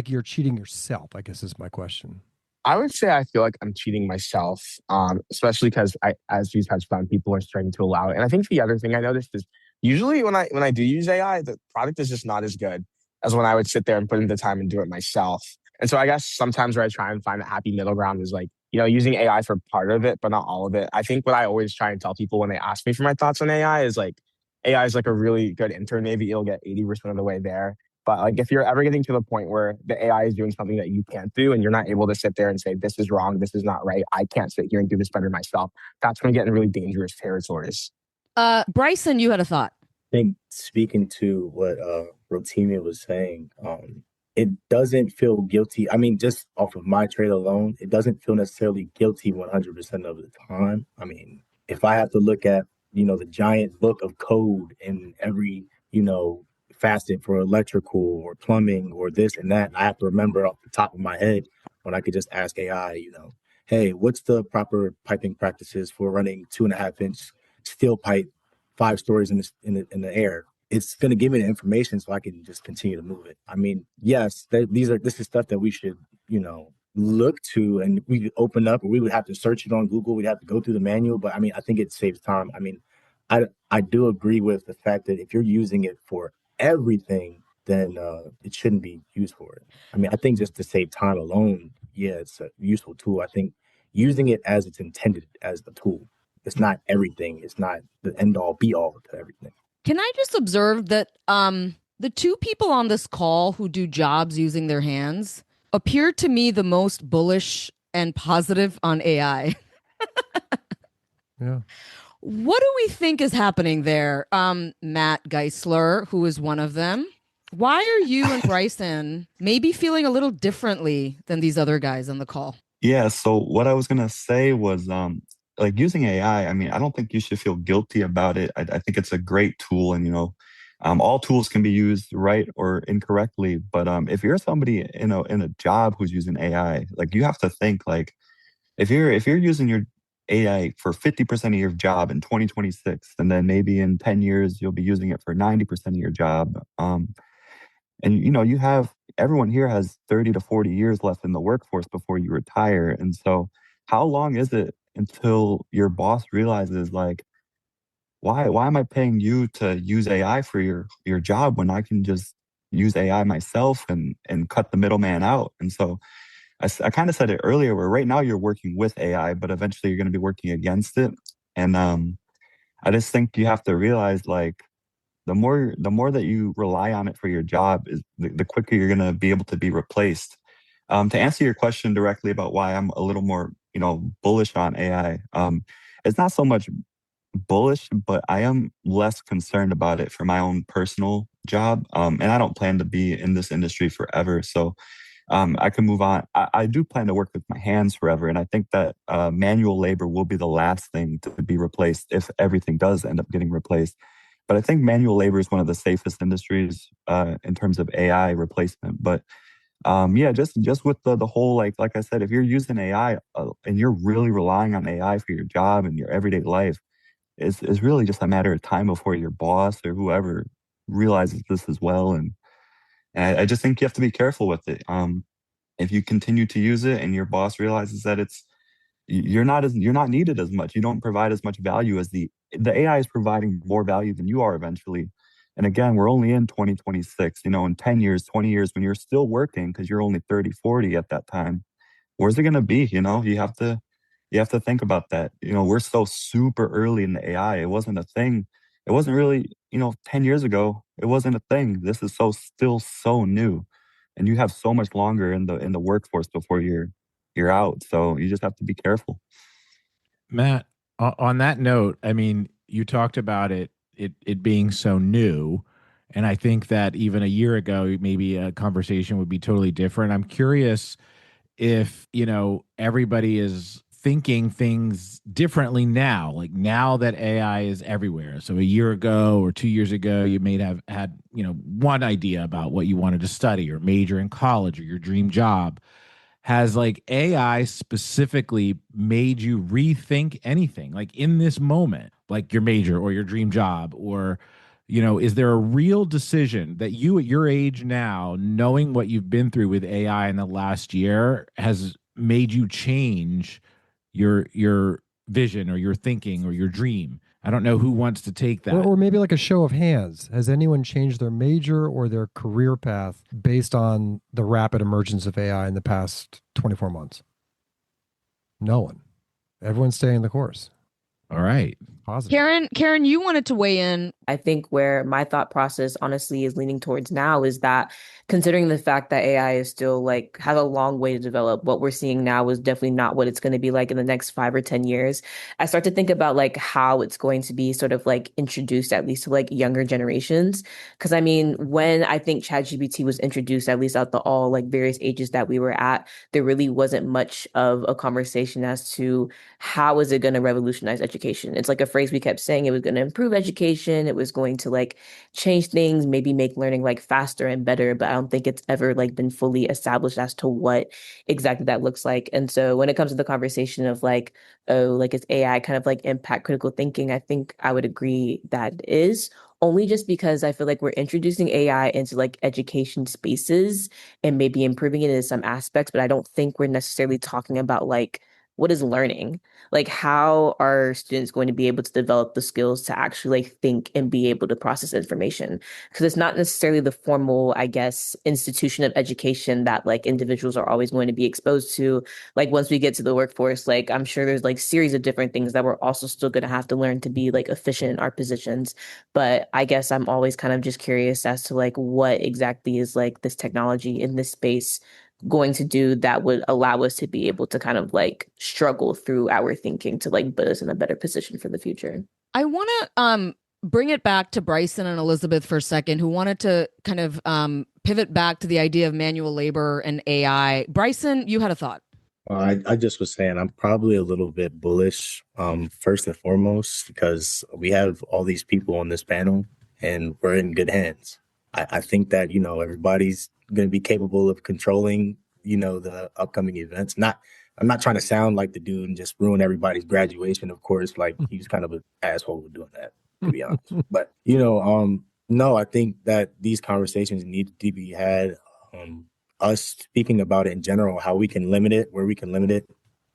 you're cheating yourself, I guess is my question. I would say I feel like I'm cheating myself, especially because as you touched on, people are starting to allow it. And I think the other thing I noticed is usually when I do use AI, the product is just not as good as when I would sit there and put in the time and do it myself. And so I guess sometimes where I try and find a happy middle ground is like, using AI for part of it, but not all of it. I think what I always try and tell people when they ask me for my thoughts on AI is like, AI is like a really good intern. Maybe it'll get 80% of the way there. But like, if you're ever getting to the point where the AI is doing something that you can't do, and you're not able to sit there and say, this is wrong, this is not right, I can't sit here and do this better myself, that's when you get in really dangerous territories. Bryson, you had a thought. I think speaking to what Rotimi was saying, it doesn't feel guilty. I mean, just off of my trade alone, it doesn't feel necessarily guilty 100% of the time. I mean, if I have to look at, the giant book of code in every, facet for electrical or plumbing or this and that, I have to remember off the top of my head when I could just ask AI, hey, what's the proper piping practices for running 2.5-inch steel pipe 5 stories in the air? It's going to give me the information so I can just continue to move it. I mean, yes, this is stuff that we should, look to, and we open up, or we would have to search it on Google. We'd have to go through the manual, but I mean, I think it saves time. I mean, I do agree with the fact that if you're using it for everything, then it shouldn't be used for it. I mean, I think just to save time alone, yeah, it's a useful tool. I think using it as it's intended as a tool. It's not everything. It's not the end all be all to everything. Can I just observe that the two people on this call who do jobs using their hands appear to me the most bullish and positive on AI? Yeah. What do we think is happening there? Matt Geisler, who is one of them. Why are you and Bryson maybe feeling a little differently than these other guys on the call? Yeah, so what I was going to say was like using AI, I mean, I don't think you should feel guilty about it. I think it's a great tool, and all tools can be used right or incorrectly. But if you're somebody in a job who's using AI, like, you have to think, like, if you're using AI for 50% of your job in 2026, and then maybe in 10 years you'll be using it for 90% of your job. And you have everyone here has 30 to 40 years left in the workforce before you retire. And so how long is it until your boss realizes, like, why am I paying you to use AI for your job when I can just use AI myself and cut the middleman out? And so I kind of said it earlier, where right now you're working with AI, but eventually you're going to be working against it. And I just think you have to realize, like, the more that you rely on it for your job, is the quicker you're going to be able to be replaced. To answer your question directly about why I'm a little more bullish on AI, it's not so much bullish, but I am less concerned about it for my own personal job. And I don't plan to be in this industry forever. So I can move on. I do plan to work with my hands forever. And I think that manual labor will be the last thing to be replaced if everything does end up getting replaced. But I think manual labor is one of the safest industries in terms of AI replacement. But yeah, just with the whole, like I said, if you're using AI and you're really relying on AI for your job and your everyday life, it's really just a matter of time before your boss or whoever realizes this as well. And I just think you have to be careful with it. If you continue to use it and your boss realizes that you're not needed as much, you don't provide as much value as the AI is providing more value than you are eventually. And again, we're only in 2026, in 10 years, 20 years, when you're still working, because you're only 30, 40 at that time, where's it going to be? You have to think about that. We're so super early in the AI. It wasn't a thing. It wasn't really, 10 years ago, it wasn't a thing. This is still so new. And you have so much longer in the workforce before you're out. So you just have to be careful. Matt, on that note, I mean, you talked about it being so new, and I think that even a year ago, maybe a conversation would be totally different. I'm curious if, everybody is thinking things differently now, like now that AI is everywhere. So a year ago or 2 years ago, you may have had, one idea about what you wanted to study or major in college or your dream job. Has like AI specifically made you rethink anything, like in this moment, like your major or your dream job? Or is there a real decision that you at your age now, knowing what you've been through with AI in the last year, has made you change your vision or your thinking or your dream? I don't know who wants to take that. Or maybe like a show of hands. Has anyone changed their major or their career path based on the rapid emergence of AI in the past 24 months? No one. Everyone's staying the course. All right. Positive. Karen, you wanted to weigh in. I think where my thought process honestly is leaning towards now is that, considering the fact that AI is still like has a long way to develop, what we're seeing now is definitely not what it's going to be like in the next 5 or 10 years. I start to think about like how it's going to be sort of like introduced, at least to like younger generations. Because I mean, when I think ChatGPT was introduced, at least at the all like various ages that we were at, there really wasn't much of a conversation as to how is it going to revolutionize education. It's like a phrase we kept saying, it was going to improve education. It was going to like change things, maybe make learning like faster and better, but I don't think it's ever like been fully established as to what exactly that looks like. And so when it comes to the conversation of like, oh, like is AI kind of like impact critical thinking, I think I would agree that it is, only just because I feel like we're introducing AI into like education spaces and maybe improving it in some aspects, but I don't think we're necessarily talking about like what is learning? Like, how are students going to be able to develop the skills to actually like think and be able to process information? Because it's not necessarily the formal, I guess, institution of education that like individuals are always going to be exposed to. Like once we get to the workforce, like I'm sure there's like series of different things that we're also still going to have to learn to be like efficient in our positions. But I guess I'm always kind of just curious as to like what exactly is like this technology in this space going to do that would allow us to be able to kind of like struggle through our thinking to like put us in a better position for the future. I want to bring it back to Bryson and Elizabeth for a second, who wanted to kind of pivot back to the idea of manual labor and AI. Bryson, you had a thought. I just was saying I'm probably a little bit bullish, first and foremost, because we have all these people on this panel and we're in good hands. I think that, everybody's going to be capable of controlling, the upcoming events. Not I'm not trying to sound like the dude and just ruin everybody's graduation, of course. Like, he was kind of an asshole doing that, to be honest. But, no, I think that these conversations need to be had. Us speaking about it in general, how we can limit it, where we can limit it,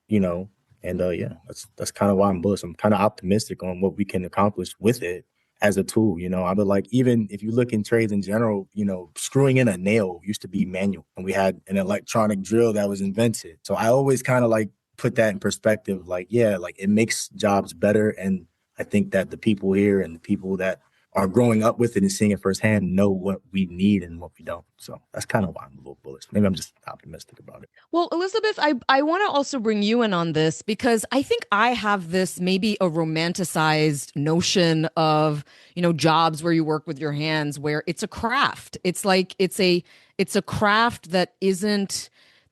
you know, and yeah, that's kind of why I'm bullish. I'm kind of optimistic on what we can accomplish with it as a tool. I would like, even if you look in trades in general, screwing in a nail used to be manual, and we had an electronic drill that was invented. So I always kind of like put that in perspective. Like, yeah, like it makes jobs better, and I think that the people here and the people that are growing up with it and seeing it firsthand know what we need and what we don't. So that's kind of why I'm a little bullish. Maybe I'm just optimistic about it. Well, Elizabeth, I want to also bring you in on this because I think I have this maybe a romanticized notion of, jobs where you work with your hands, where it's a craft. It's like it's a craft that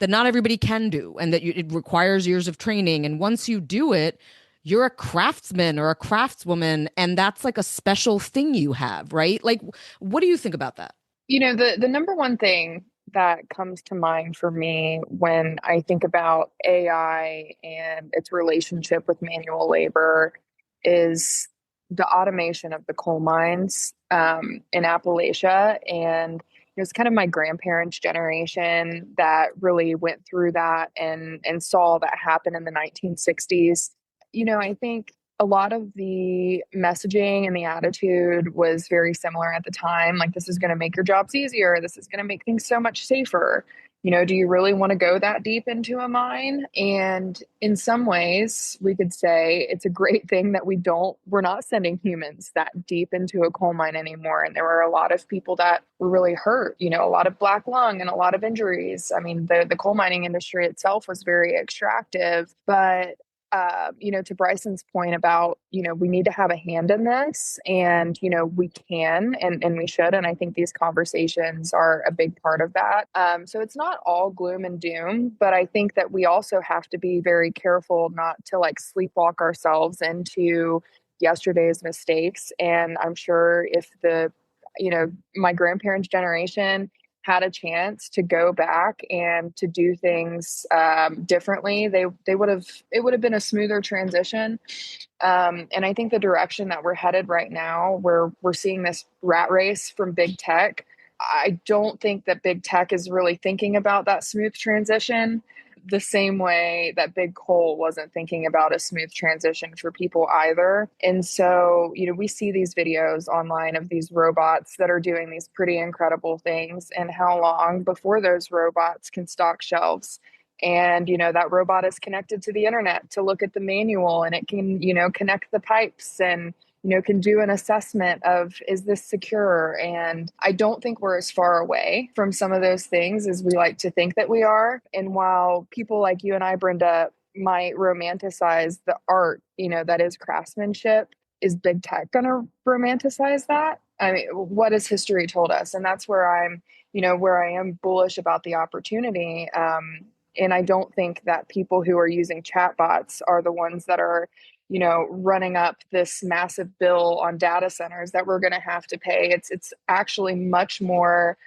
not everybody can do, and that it requires years of training. And once you do it, you're a craftsman or a craftswoman, and that's like a special thing you have, right? Like, what do you think about that? The number one thing that comes to mind for me when I think about AI and its relationship with manual labor is the automation of the coal mines in Appalachia. And it was kind of my grandparents' generation that really went through that and saw that happen in the 1960s. I think a lot of the messaging and the attitude was very similar at the time. Like, this is going to make your jobs easier. This is going to make things so much safer. Do you really want to go that deep into a mine? And in some ways, we could say it's a great thing that we're not sending humans that deep into a coal mine anymore. And there were a lot of people that were really hurt, a lot of black lung and a lot of injuries. I mean, the coal mining industry itself was very extractive, but to Bryson's point about, we need to have a hand in this, and, we can and we should. And I think these conversations are a big part of that. So it's not all gloom and doom, but I think that we also have to be very careful not to like sleepwalk ourselves into yesterday's mistakes. And I'm sure if my grandparents' generation had a chance to go back and to do things differently, it would have been a smoother transition. And I think the direction that we're headed right now, where we're seeing this rat race from big tech, I don't think that big tech is really thinking about that smooth transition the same way that big coal wasn't thinking about a smooth transition for people either. And so, we see these videos online of these robots that are doing these pretty incredible things, and how long before those robots can stock shelves. And, that robot is connected to the internet to look at the manual, and it can, connect the pipes and, can do an assessment of, is this secure? And I don't think we're as far away from some of those things as we like to think that we are. And while people like you and I, Brenda, might romanticize the art, that is craftsmanship, is big tech going to romanticize that? I mean, what has history told us? And that's where where I am bullish about the opportunity. And I don't think that people who are using chatbots are the ones that are, running up this massive bill on data centers that we're going to have to pay. It's actually much more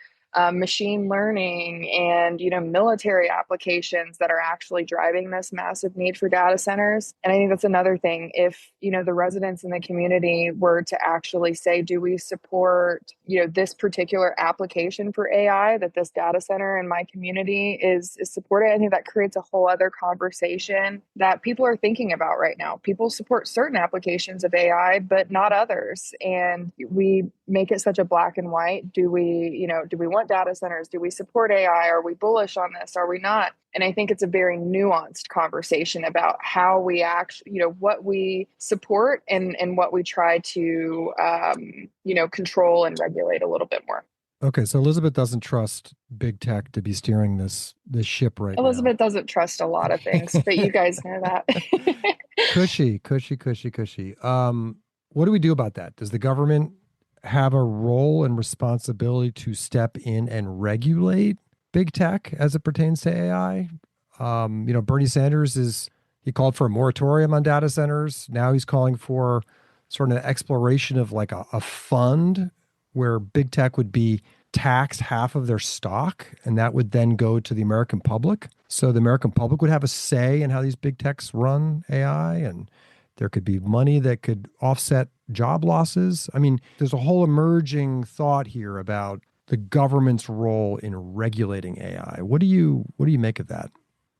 machine learning and, military applications that are actually driving this massive need for data centers. And I think that's another thing. If, the residents in the community were to actually say, do we support, this particular application for AI that this data center in my community is supporting, I think that creates a whole other conversation that people are thinking about right now. People support certain applications of AI, but not others. And we make it such a black and white. Do we want data centers? Do we support AI? Are we bullish on this? Are we not? And I think it's a very nuanced conversation about how we actually, what we support and what we try to, control and regulate a little bit more. Okay, so Elizabeth doesn't trust big tech to be steering this ship right Elizabeth doesn't trust a lot of things, but you guys know that. Cushy. What do we do about that? Does the government have a role and responsibility to step in and regulate big tech as it pertains to AI? Bernie Sanders he called for a moratorium on data centers. Now he's calling for sort of an exploration of like a fund where big tech would be taxed half of their stock, and that would then go to the American public. So the American public would have a say in how these big techs run AI, and there could be money that could offset job losses. I mean, there's a whole emerging thought here about the government's role in regulating AI. What do you make of that?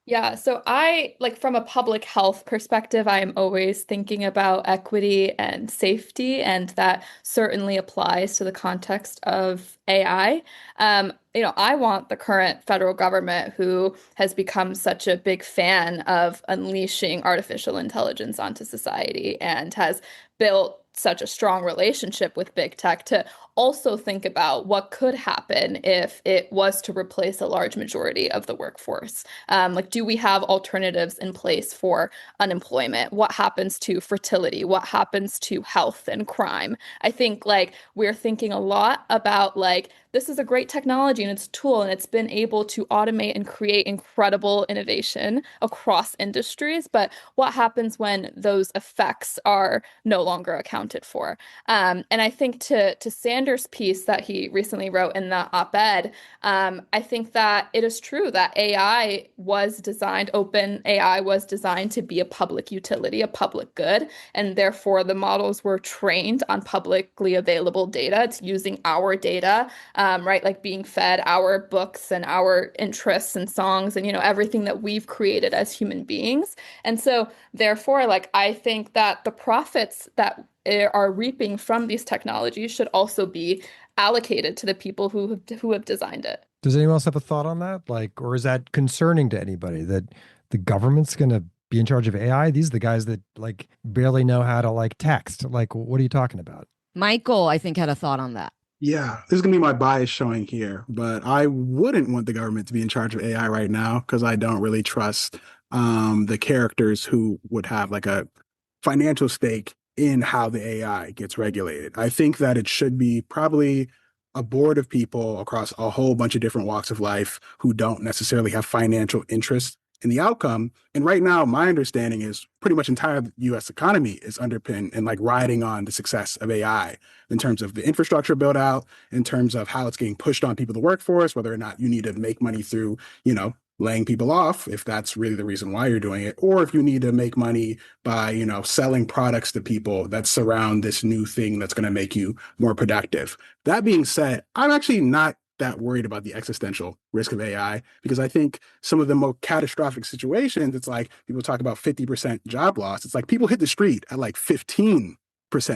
Yeah, so I like from a public health perspective, I am always thinking about equity and safety, and that certainly applies to the context of AI. I want the current federal government, who has become such a big fan of unleashing artificial intelligence onto society and has built such a strong relationship with big tech, to also think about what could happen if it was to replace a large majority of the workforce. Like, do we have alternatives in place for unemployment? What happens to fertility? What happens to health and crime? I think like we're thinking a lot about like this is a great technology and it's a tool and it's been able to automate and create incredible innovation across industries. But what happens when those effects are no longer accounted for? And I think to Sanders' piece that he recently wrote in the op-ed, I think that it is true that open AI was designed to be a public utility, a public good, and therefore the models were trained on publicly available data. It's using our data, right? Like being fed our books and our interests and songs and, everything that we've created as human beings. And so therefore, like, I think that the profits that are reaping from these technologies should also be allocated to the people who have designed it. Does anyone else have a thought on that? Like, or is that concerning to anybody that the government's going to be in charge of AI? These are the guys that like barely know how to like text. Like, what are you talking about? Michael, I think, had a thought on that. Yeah, this is gonna be my bias showing here, but I wouldn't want the government to be in charge of AI right now because I don't really trust the characters who would have like a financial stake in how the AI gets regulated. I think that it should be probably a board of people across a whole bunch of different walks of life who don't necessarily have financial interest in the outcome. And right now, my understanding is pretty much entire US economy is underpinned and like riding on the success of AI in terms of the infrastructure build out, in terms of how it's getting pushed on people to work for us, whether or not you need to make money through, laying people off, if that's really the reason why you're doing it, or if you need to make money by, selling products to people that surround this new thing that's going to make you more productive. That being said, I'm actually not that worried about the existential risk of AI because I think some of the more catastrophic situations, it's like people talk about 50% job loss. It's like people hit the street at like 15%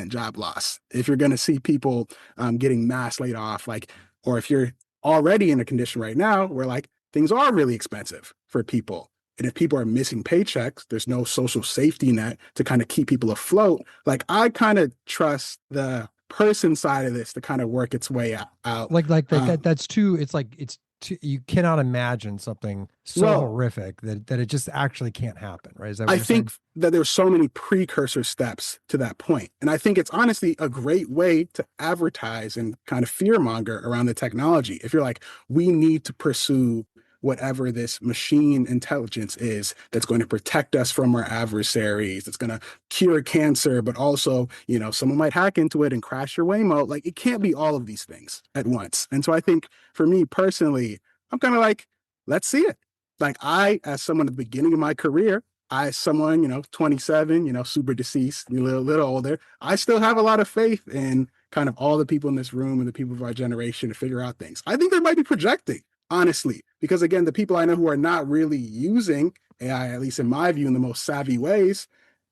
job loss. If you're going to see people getting mass laid off, like, or if you're already in a condition right now where like things are really expensive for people. And if people are missing paychecks, there's no social safety net to kind of keep people afloat. Like I kind of trust the person side of this to kind of work its way out. That's too. It's like it's too, you cannot imagine something so horrific that it just actually can't happen, right? Is that what I you're think saying? that there's so many precursor steps to that point, and I think it's honestly a great way to advertise and kind of fearmonger around the technology. If you're like, we need to pursue whatever this machine intelligence is that's going to protect us from our adversaries, that's going to cure cancer, but also, someone might hack into it and crash your Waymo. Like it can't be all of these things at once. And so I think for me personally, I'm kind of like, let's see it. Like I, as someone at the beginning of my career, as someone, 27, super deceased, a little older, I still have a lot of faith in kind of all the people in this room and the people of our generation to figure out things. I think they might be projecting, honestly, because again, the people I know who are not really using AI, at least in my view, in the most savvy ways,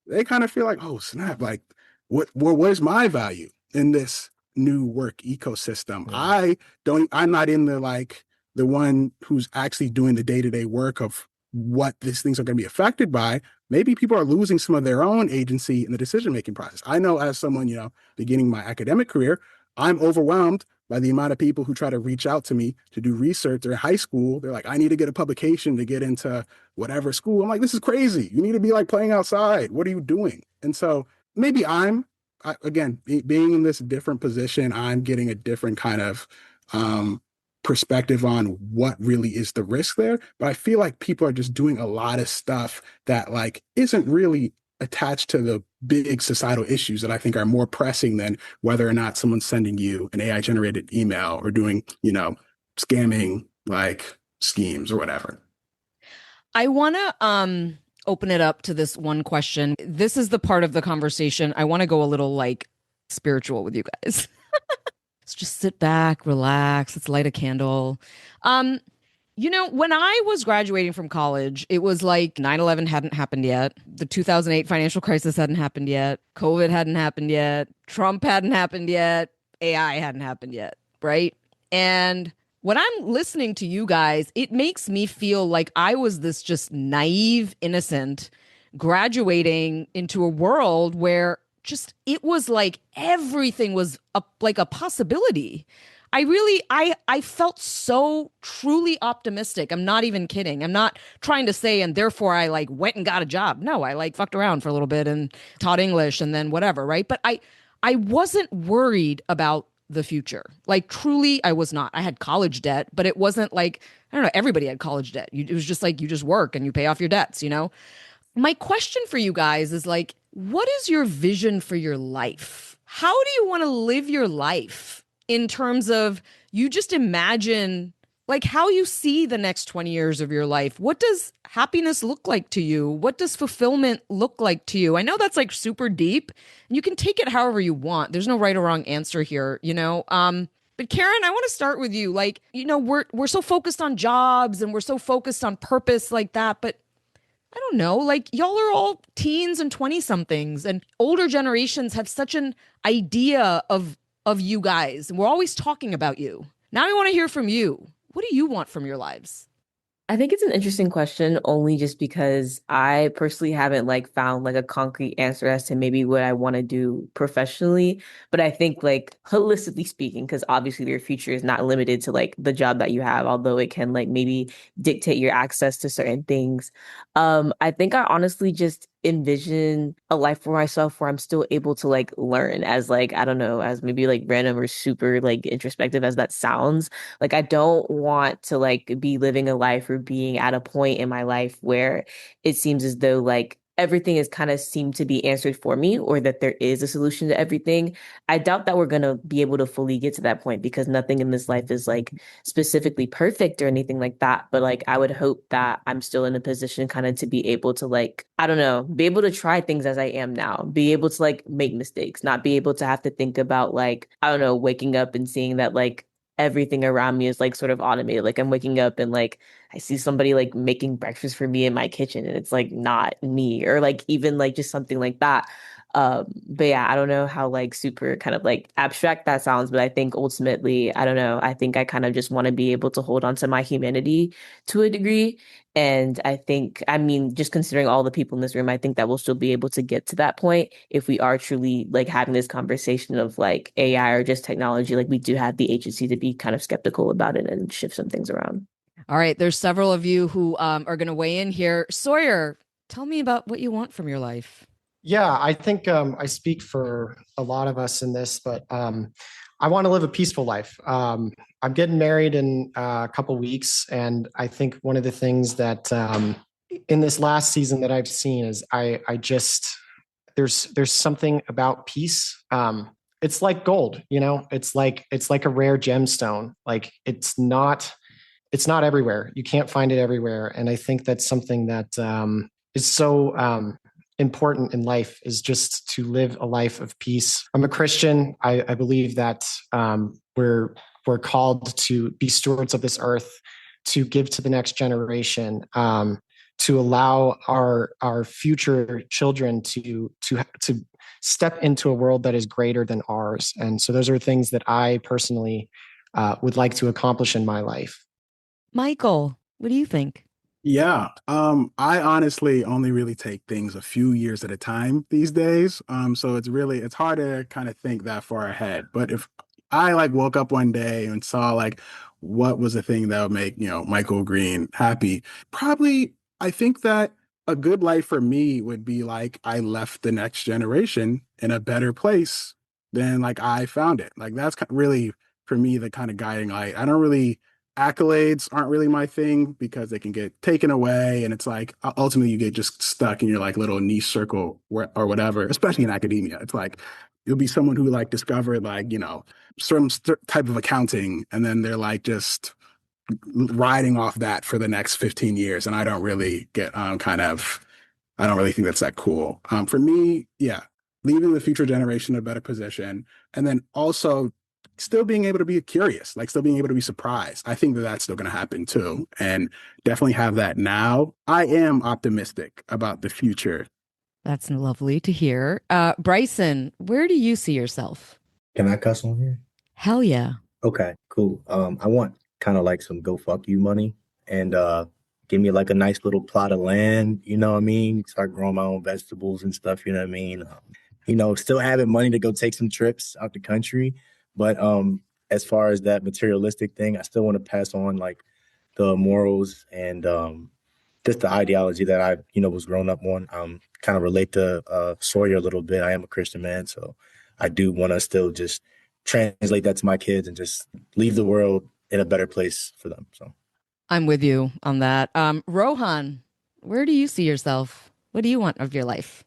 they kind of feel like, oh snap, like where's my value in this new work ecosystem? Yeah. I'm not in the one who's actually doing the day-to-day work of what these things are going to be affected by. Maybe people are losing some of their own agency in the decision-making process. I know as someone, beginning my academic career, I'm overwhelmed by the amount of people who try to reach out to me to do research. They're in high school. They're like, I need to get a publication to get into whatever school. I'm like, this is crazy. You need to be like playing outside. What are you doing? And so maybe again, being in this different position, I'm getting a different kind of perspective on what really is the risk there. But I feel like people are just doing a lot of stuff that like isn't really attached to the big societal issues that I think are more pressing than whether or not someone's sending you an AI generated email or doing, scamming like schemes or whatever. I want to open it up to this one question. This is the part of the conversation I want to go a little like spiritual with you guys. Let's just sit back, relax, let's light a candle. Um, when I was graduating from college, it was like 9/11 hadn't happened yet. The 2008 financial crisis hadn't happened yet. COVID hadn't happened yet. Trump hadn't happened yet. AI hadn't happened yet, right? And when I'm listening to you guys, it makes me feel like I was this just naive innocent graduating into a world where just it was like everything was like a possibility. I felt so truly optimistic. I'm not even kidding. I'm not trying to say and therefore I like went and got a job. No, I like fucked around for a little bit and taught English and then whatever, right? But I wasn't worried about the future. Like truly I was not. I had college debt, but it wasn't like I don't know, everybody had college debt. It was just like you just work and you pay off your debts, you know? My question for you guys is like, what is your vision for your life? How do you want to live your life in terms of you just imagine like how you see the next 20 years of your life? What does happiness look like to you? What does fulfillment look like to you? I know that's like super deep and you can take it however you want. There's no right or wrong answer here, you know? But Karen, I want to start with you. Like, we're so focused on jobs and we're so focused on purpose like that, but I don't know, like y'all are all teens and 20 somethings and older generations have such an idea of you guys. And we're always talking about you. Now I want to hear from you. What do you want from your lives? I think it's an interesting question only just because I personally haven't like found like a concrete answer as to maybe what I want to do professionally. But I think like holistically speaking, because obviously your future is not limited to like the job that you have, although it can like maybe dictate your access to certain things. I think I honestly just envision a life for myself where I'm still able to like learn as like, I don't know, as maybe like random or super like introspective as that sounds. Like I don't want to like be living a life or being at a point in my life where it seems as though like everything is kind of seemed to be answered for me or that there is a solution to everything. I doubt that we're going to be able to fully get to that point because nothing in this life is like specifically perfect or anything like that. But like I would hope that I'm still in a position kind of to be able to like, I don't know, be able to try things as I am now, be able to like make mistakes, not be able to have to think about like, I don't know, waking up and seeing that like everything around me is like sort of automated. Like I'm waking up and like I see somebody like making breakfast for me in my kitchen and it's like not me or like even like just something like that. But yeah, I don't know how like super kind of like abstract that sounds, but I think ultimately, I don't know, I think I kind of just want to be able to hold on to my humanity to a degree. And I think, I mean, just considering all the people in this room, I think that we'll still be able to get to that point if we are truly like having this conversation of like AI or just technology. Like we do have the agency to be kind of skeptical about it and shift some things around. All right, there's several of you who are going to weigh in here. Sawyer, tell me about what you want from your life. Yeah, I think I speak for a lot of us in this, but I want to live a peaceful life. I'm getting married in a couple weeks, and I think one of the things that in this last season that I've seen is I just there's something about peace. It's like gold, you know. It's like a rare gemstone. Like it's not everywhere. You can't find it everywhere, and I think that's something that is so important in life is just to live a life of peace. I'm a Christian. I believe that we're called to be stewards of this earth, to give to the next generation, to allow our future children to step into a world that is greater than ours. And so those are things that I personally would like to accomplish in my life. Michael, what do you think? Yeah, I honestly only really take things a few years at a time these days. So it's hard to kind of think that far ahead. But if I like woke up one day and saw like what was the thing that would make, Michael Green happy, probably I think that a good life for me would be like I left the next generation in a better place than like I found it. Like that's really for me the kind of guiding light. I don't really accolades aren't really my thing because they can get taken away and it's like ultimately you get just stuck in your like little niche circle or whatever, especially in academia. It's like you'll be someone who like discovered like some type of accounting and then they're like just riding off that for the next 15 years. And I don't really get I don't really think that's that cool. For me, yeah, leaving the future generation in a better position. And then also still being able to be curious, like still being able to be surprised. I think that that's still going to happen too. And definitely have that now. I am optimistic about the future. That's lovely to hear. Bryson, where do you see yourself? Can I cuss on here? Hell yeah. Okay, cool. I want kind of like some go fuck you money and give me like a nice little plot of land, you know what I mean? Start growing my own vegetables and stuff, you know what I mean? Still having money to go take some trips out the country. But as far as that materialistic thing, I still want to pass on like the morals and just the ideology that I, was grown up on. Kind of relate to Sawyer a little bit. I am a Christian man, so I do want to still just translate that to my kids and just leave the world in a better place for them. So I'm with you on that. Rohan, where do you see yourself? What do you want of your life?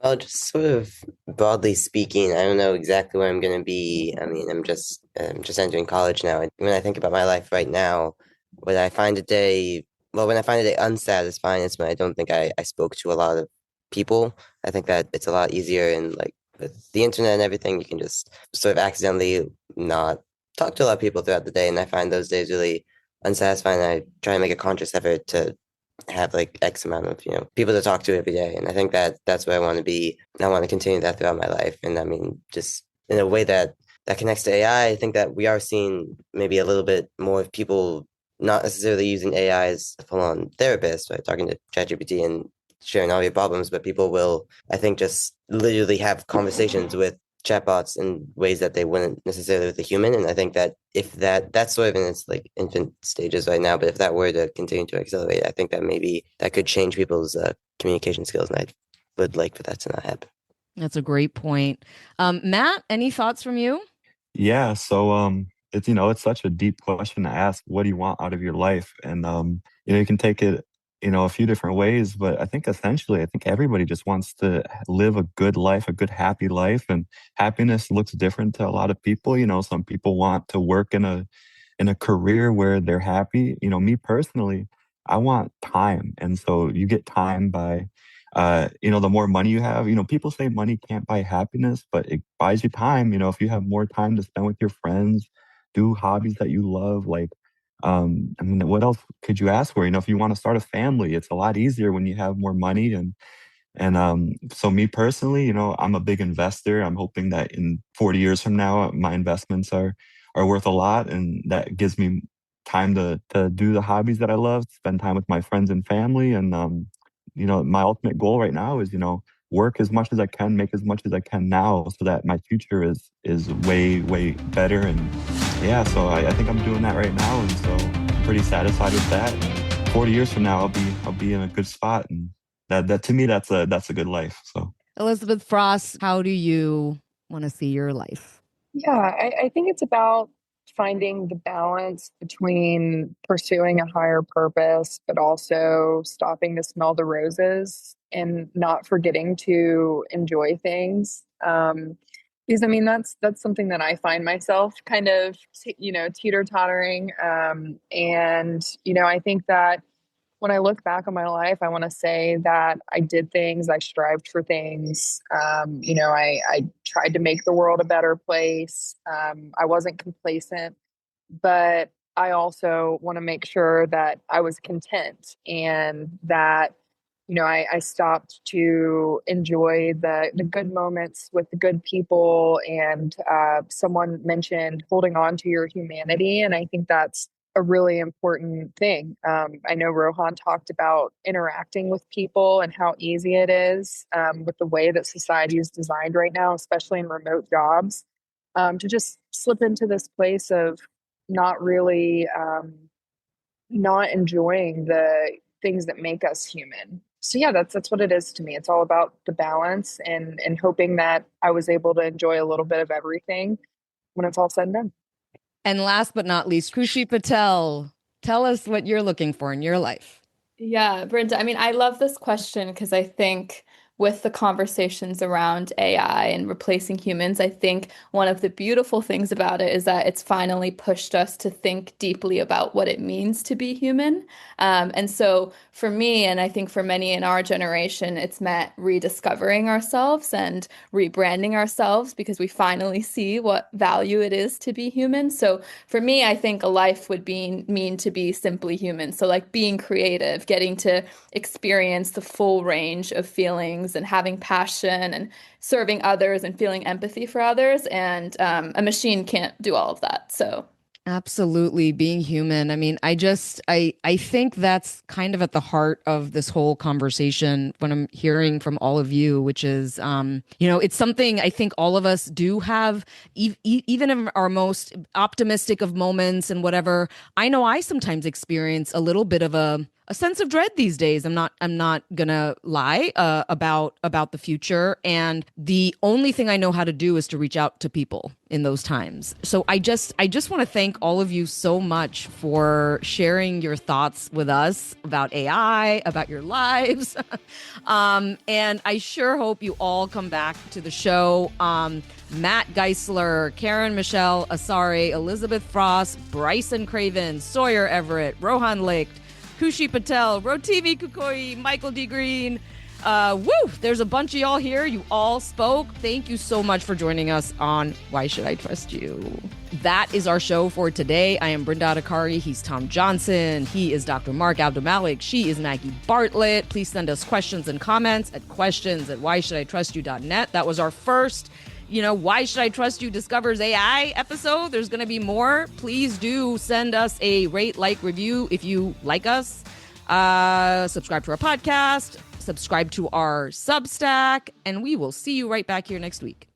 Well, just sort of broadly speaking, I don't know exactly where I'm going to be. I mean, I'm just entering college now. When I think about my life right now, when I find a day, when I find a day unsatisfying, it's when I don't think I spoke to a lot of people. I think that it's a lot easier and like with the internet and everything, you can just sort of accidentally not talk to a lot of people throughout the day. And I find those days really unsatisfying. I try to make a conscious effort to have like X amount of, people to talk to every day. And I think that that's where I want to be. And I want to continue that throughout my life. And I mean, just in a way that connects to AI, I think that we are seeing maybe a little bit more of people not necessarily using AI as a full-on therapist, right? Talking to ChatGPT and sharing all your problems, but people will, I think, just literally have conversations with chatbots in ways that they wouldn't necessarily with a human. And I think that if that's sort of in its like infant stages right now, but if that were to continue to accelerate, I think that maybe that could change people's communication skills. And I would like for that to not happen. That's a great point. Matt, any thoughts from you? Yeah, so it's such a deep question to ask. What do you want out of your life? And you can take it a few different ways, but I think essentially I think everybody just wants to live a good life, a good happy life, and happiness looks different to a lot of people. Some people want to work in a career where they're happy. Me personally, I want time, and so you get time by the more money you have. People say money can't buy happiness, but it buys you time. If you have more time to spend with your friends, do hobbies that you love, like, I mean, what else could you ask for? If you want to start a family, it's a lot easier when you have more money. And so me personally, I'm a big investor. I'm hoping that in 40 years from now, my investments are worth a lot, and that gives me time to do the hobbies that I love, spend time with my friends and family, and my ultimate goal right now is, work as much as I can, make as much as I can now so that my future is way, way better. And yeah, so I think I'm doing that right now. And so I'm pretty satisfied with that. And 40 years from now, I'll be in a good spot. And that to me, that's a good life. So Elizabeth Frost, how do you want to see your life? Yeah, I think it's about finding the balance between pursuing a higher purpose, but also stopping to smell the roses and not forgetting to enjoy things. Because I mean, that's something that I find myself kind of, teeter-tottering. And I think that when I look back on my life, I want to say that I did things, I strived for things. I tried to make the world a better place. I wasn't complacent, but I also want to make sure that I was content and that, I stopped to enjoy the good moments with the good people. And someone mentioned holding on to your humanity. And I think that's a really important thing. I know Rohan talked about interacting with people and how easy it is with the way that society is designed right now, especially in remote jobs, to just slip into this place of not really not enjoying the things that make us human. So yeah, that's what it is to me. It's all about the balance and hoping that I was able to enjoy a little bit of everything when it's all said and done. And last but not least, Khushi Patel, tell us what you're looking for in your life. Yeah, Brenda, I mean, I love this question because I think with the conversations around AI and replacing humans, I think one of the beautiful things about it is that it's finally pushed us to think deeply about what it means to be human. And so for me, and I think for many in our generation, it's meant rediscovering ourselves and rebranding ourselves because we finally see what value it is to be human. So for me, I think a life would mean to be simply human. So like being creative, getting to experience the full range of feelings and having passion and serving others and feeling empathy for others. And a machine can't do all of that. So Absolutely, being human. I mean, I think that's kind of at the heart of this whole conversation when I'm hearing from all of you, which is, it's something I think all of us do have, even in our most optimistic of moments and whatever. I know I sometimes experience a little bit of a sense of dread these days. I'm not gonna lie about the future, and the only thing I know how to do is to reach out to people in those times. So I just want to thank all of you so much for sharing your thoughts with us about AI, about your lives, and I sure hope you all come back to the show. Matt Geisler, Karen Michelle Asare, Elizabeth Frost, Bryson Craven, Sawyer Everett, Rohan Licht, Kushi Patel, Rotimi Kukoi, Michael D. Green. There's a bunch of y'all here. You all spoke. Thank you so much for joining us on Why Should I Trust You? That is our show for today. I am Brenda Adhikari. He's Tom Johnson. He is Dr. Mark Abdulmalik. She is Maggie Bartlett. Please send us questions and comments at questions@whyshoulditrustyou.net. That was our first Why Should I Trust You Discovers AI episode. There's going to be more. Please do send us a rate, like, review if you like us. Subscribe to our podcast. Subscribe to our Substack. And we will see you right back here next week.